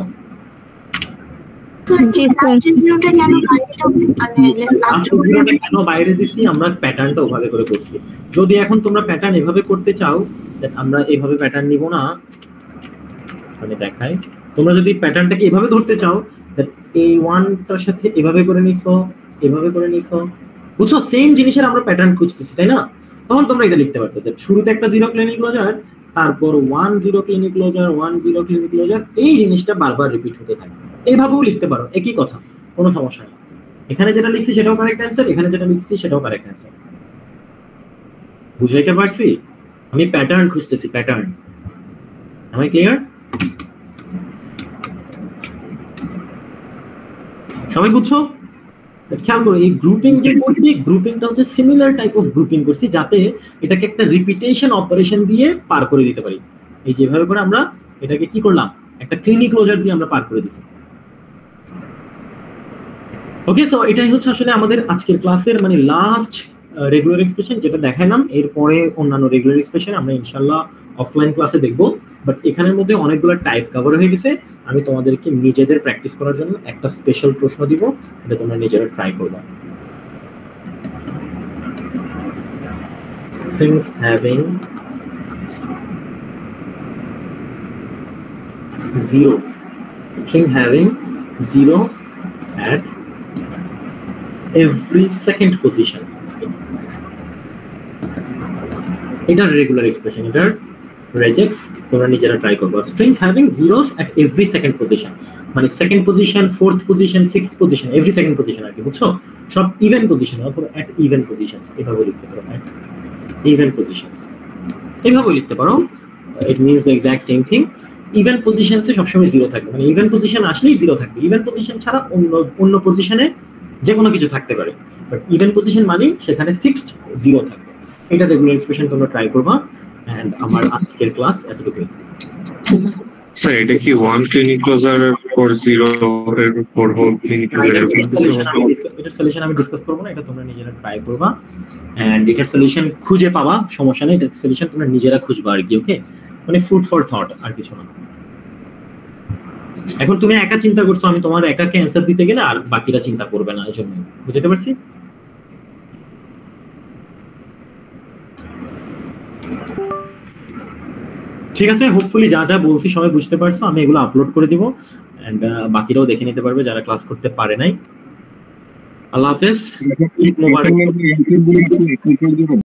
কেন বাইরে দিচ্ছি আমরা প্যাটার্নটা ওভাবে করে করছি। যদি এখন তোমরা প্যাটার্ন এভাবে করতে চাও, আমরা এভাবে প্যাটার্ন নিব না, মানে দেখাই, তোমরা যদি প্যাটার্নটাকে এভাবে ধরতে চাও, এই ওয়ানটার সাথে এভাবে করে নিছো, এভাবে করে নিছো, বুঝছো? সেম জিনিসের আমরা প্যাটার্ন খুঁজতেছি, তাই না? তখন তোমরা এটা লিখতে পারতো যে শুরুতে একটা জিরো ক্লিনিক ক্লোজার, তারপর 1 0 ক্লিনিক ক্লোজার, 1 0 ক্লিনিক ক্লোজার, এই জিনিসটা বারবার রিপিট হতে থাকে। এইভাবেও লিখতে পারো, একই কথা, কোনো সমস্যা নেই। এখানে যেটা লিখছি সেটাও কারেক্ট অ্যান্সার, এখানে যেটা লিখছি সেটাও কারেক্ট অ্যান্সার। বুঝাইতে পারছি? আমি প্যাটার্ন খুঁজতেছি, প্যাটার্ন। Am I clear? সবাই বুঝছো? খেয়াল করো, এই গ্রুপিং যে করছি, গ্রুপিংটা হচ্ছে সিমিলার টাইপ অফ গ্রুপিং করছি যাতে এটাকে একটা রিপিটেশন অপারেশন দিয়ে পার করে দিতে পারি। এই যেভাবে করে আমরা এটাকে কি করলাম, একটা ক্লিনিক ক্লোজার দিয়ে আমরা পার করে দিছি। ওকে, সো এটাই হচ্ছে আসলে আমাদের আজকের ক্লাসের মানে লাস্ট রেগুলার এক্সপ্রেশন যেটা দেখাইলাম। এরপরে অন্যান্য রেগুলার এক্সপ্রেশন আমরা ইনশাআল্লাহ অফলাইন ক্লাসে দেখব। বাট এখানের মধ্যে অনেকগুলো টাইপ কভার হয়ে গেছে। আমি তোমাদেরকে নিজেদের প্র্যাকটিস করার জন্য একটা স্পেশাল প্রশ্ন দিব, এটা তোমরা নিজেরা ট্রাই করবা। Strings having 0, string having zeros at every second position. এটার রেগুলার এক্সপ্রেশন, এটার রেজেক্টস তোমরা নিজেরা ট্রাই করবা। Strings having zeros at every second position, মানে second position, fourth position, sixth position, every second position আর কি, বুঝছো? সব ইভেন পজিশন অথবা এট ইভেন পজিশন এভাবে লিখতে পারো, এট ইভেন পজিশনস এভাবে লিখতে পারো। It means the exact same thing. Even পজিশনসে সবসময় জিরো থাকবে, মানে ইভেন পজিশন আসলেই জিরো থাকবে। ইভেন পজিশন ছাড়া অন্য পজিশনে যে কোনো কিছু থাকতে পারে, বাট ইভেন পজিশন মানে সেখানে ফিক্সড জিরো থাকবে। এটা রেগুলার এক্সপ্রেশন তোমরা ট্রাই করবা। এন্ড আমার আজকের ক্লাস এতটুকুই। স্যার এটা কি ওয়ান ক্লিনিক ক্লোজার ফর 0 এর ফর হোল ক্লিনিক ক্লোজার? এটার সলিউশন আমি ডিসকাস করব না, এটা তোমরা নিজেরা ট্রাই করবা। এন্ড এটার সলিউশন খুঁজে পাওয়া সমস্যা নেই, এটার সলিউশন তোমরা নিজেরা খুঁজবা আর কি। ওকে, মানে ফুড ফর থট আর কিছু না। এখন তুমি একা চিন্তা করছো, আমি তোমার একাকে অ্যানসার দিতে গেলে আর বাকিরা চিন্তা করবে না, এজন্য। বুঝতে পারছি? ঠিক আছে, হোপফুলি যা যা বলছি সবাই বুঝতে পারছো। আমি এগুলো আপলোড করে দিব এন্ড বাকিরাও দেখে নিতে পারবে যারা ক্লাস করতে পারে নাই। আল্লাহ হাফেজ, ঈদ মোবারক।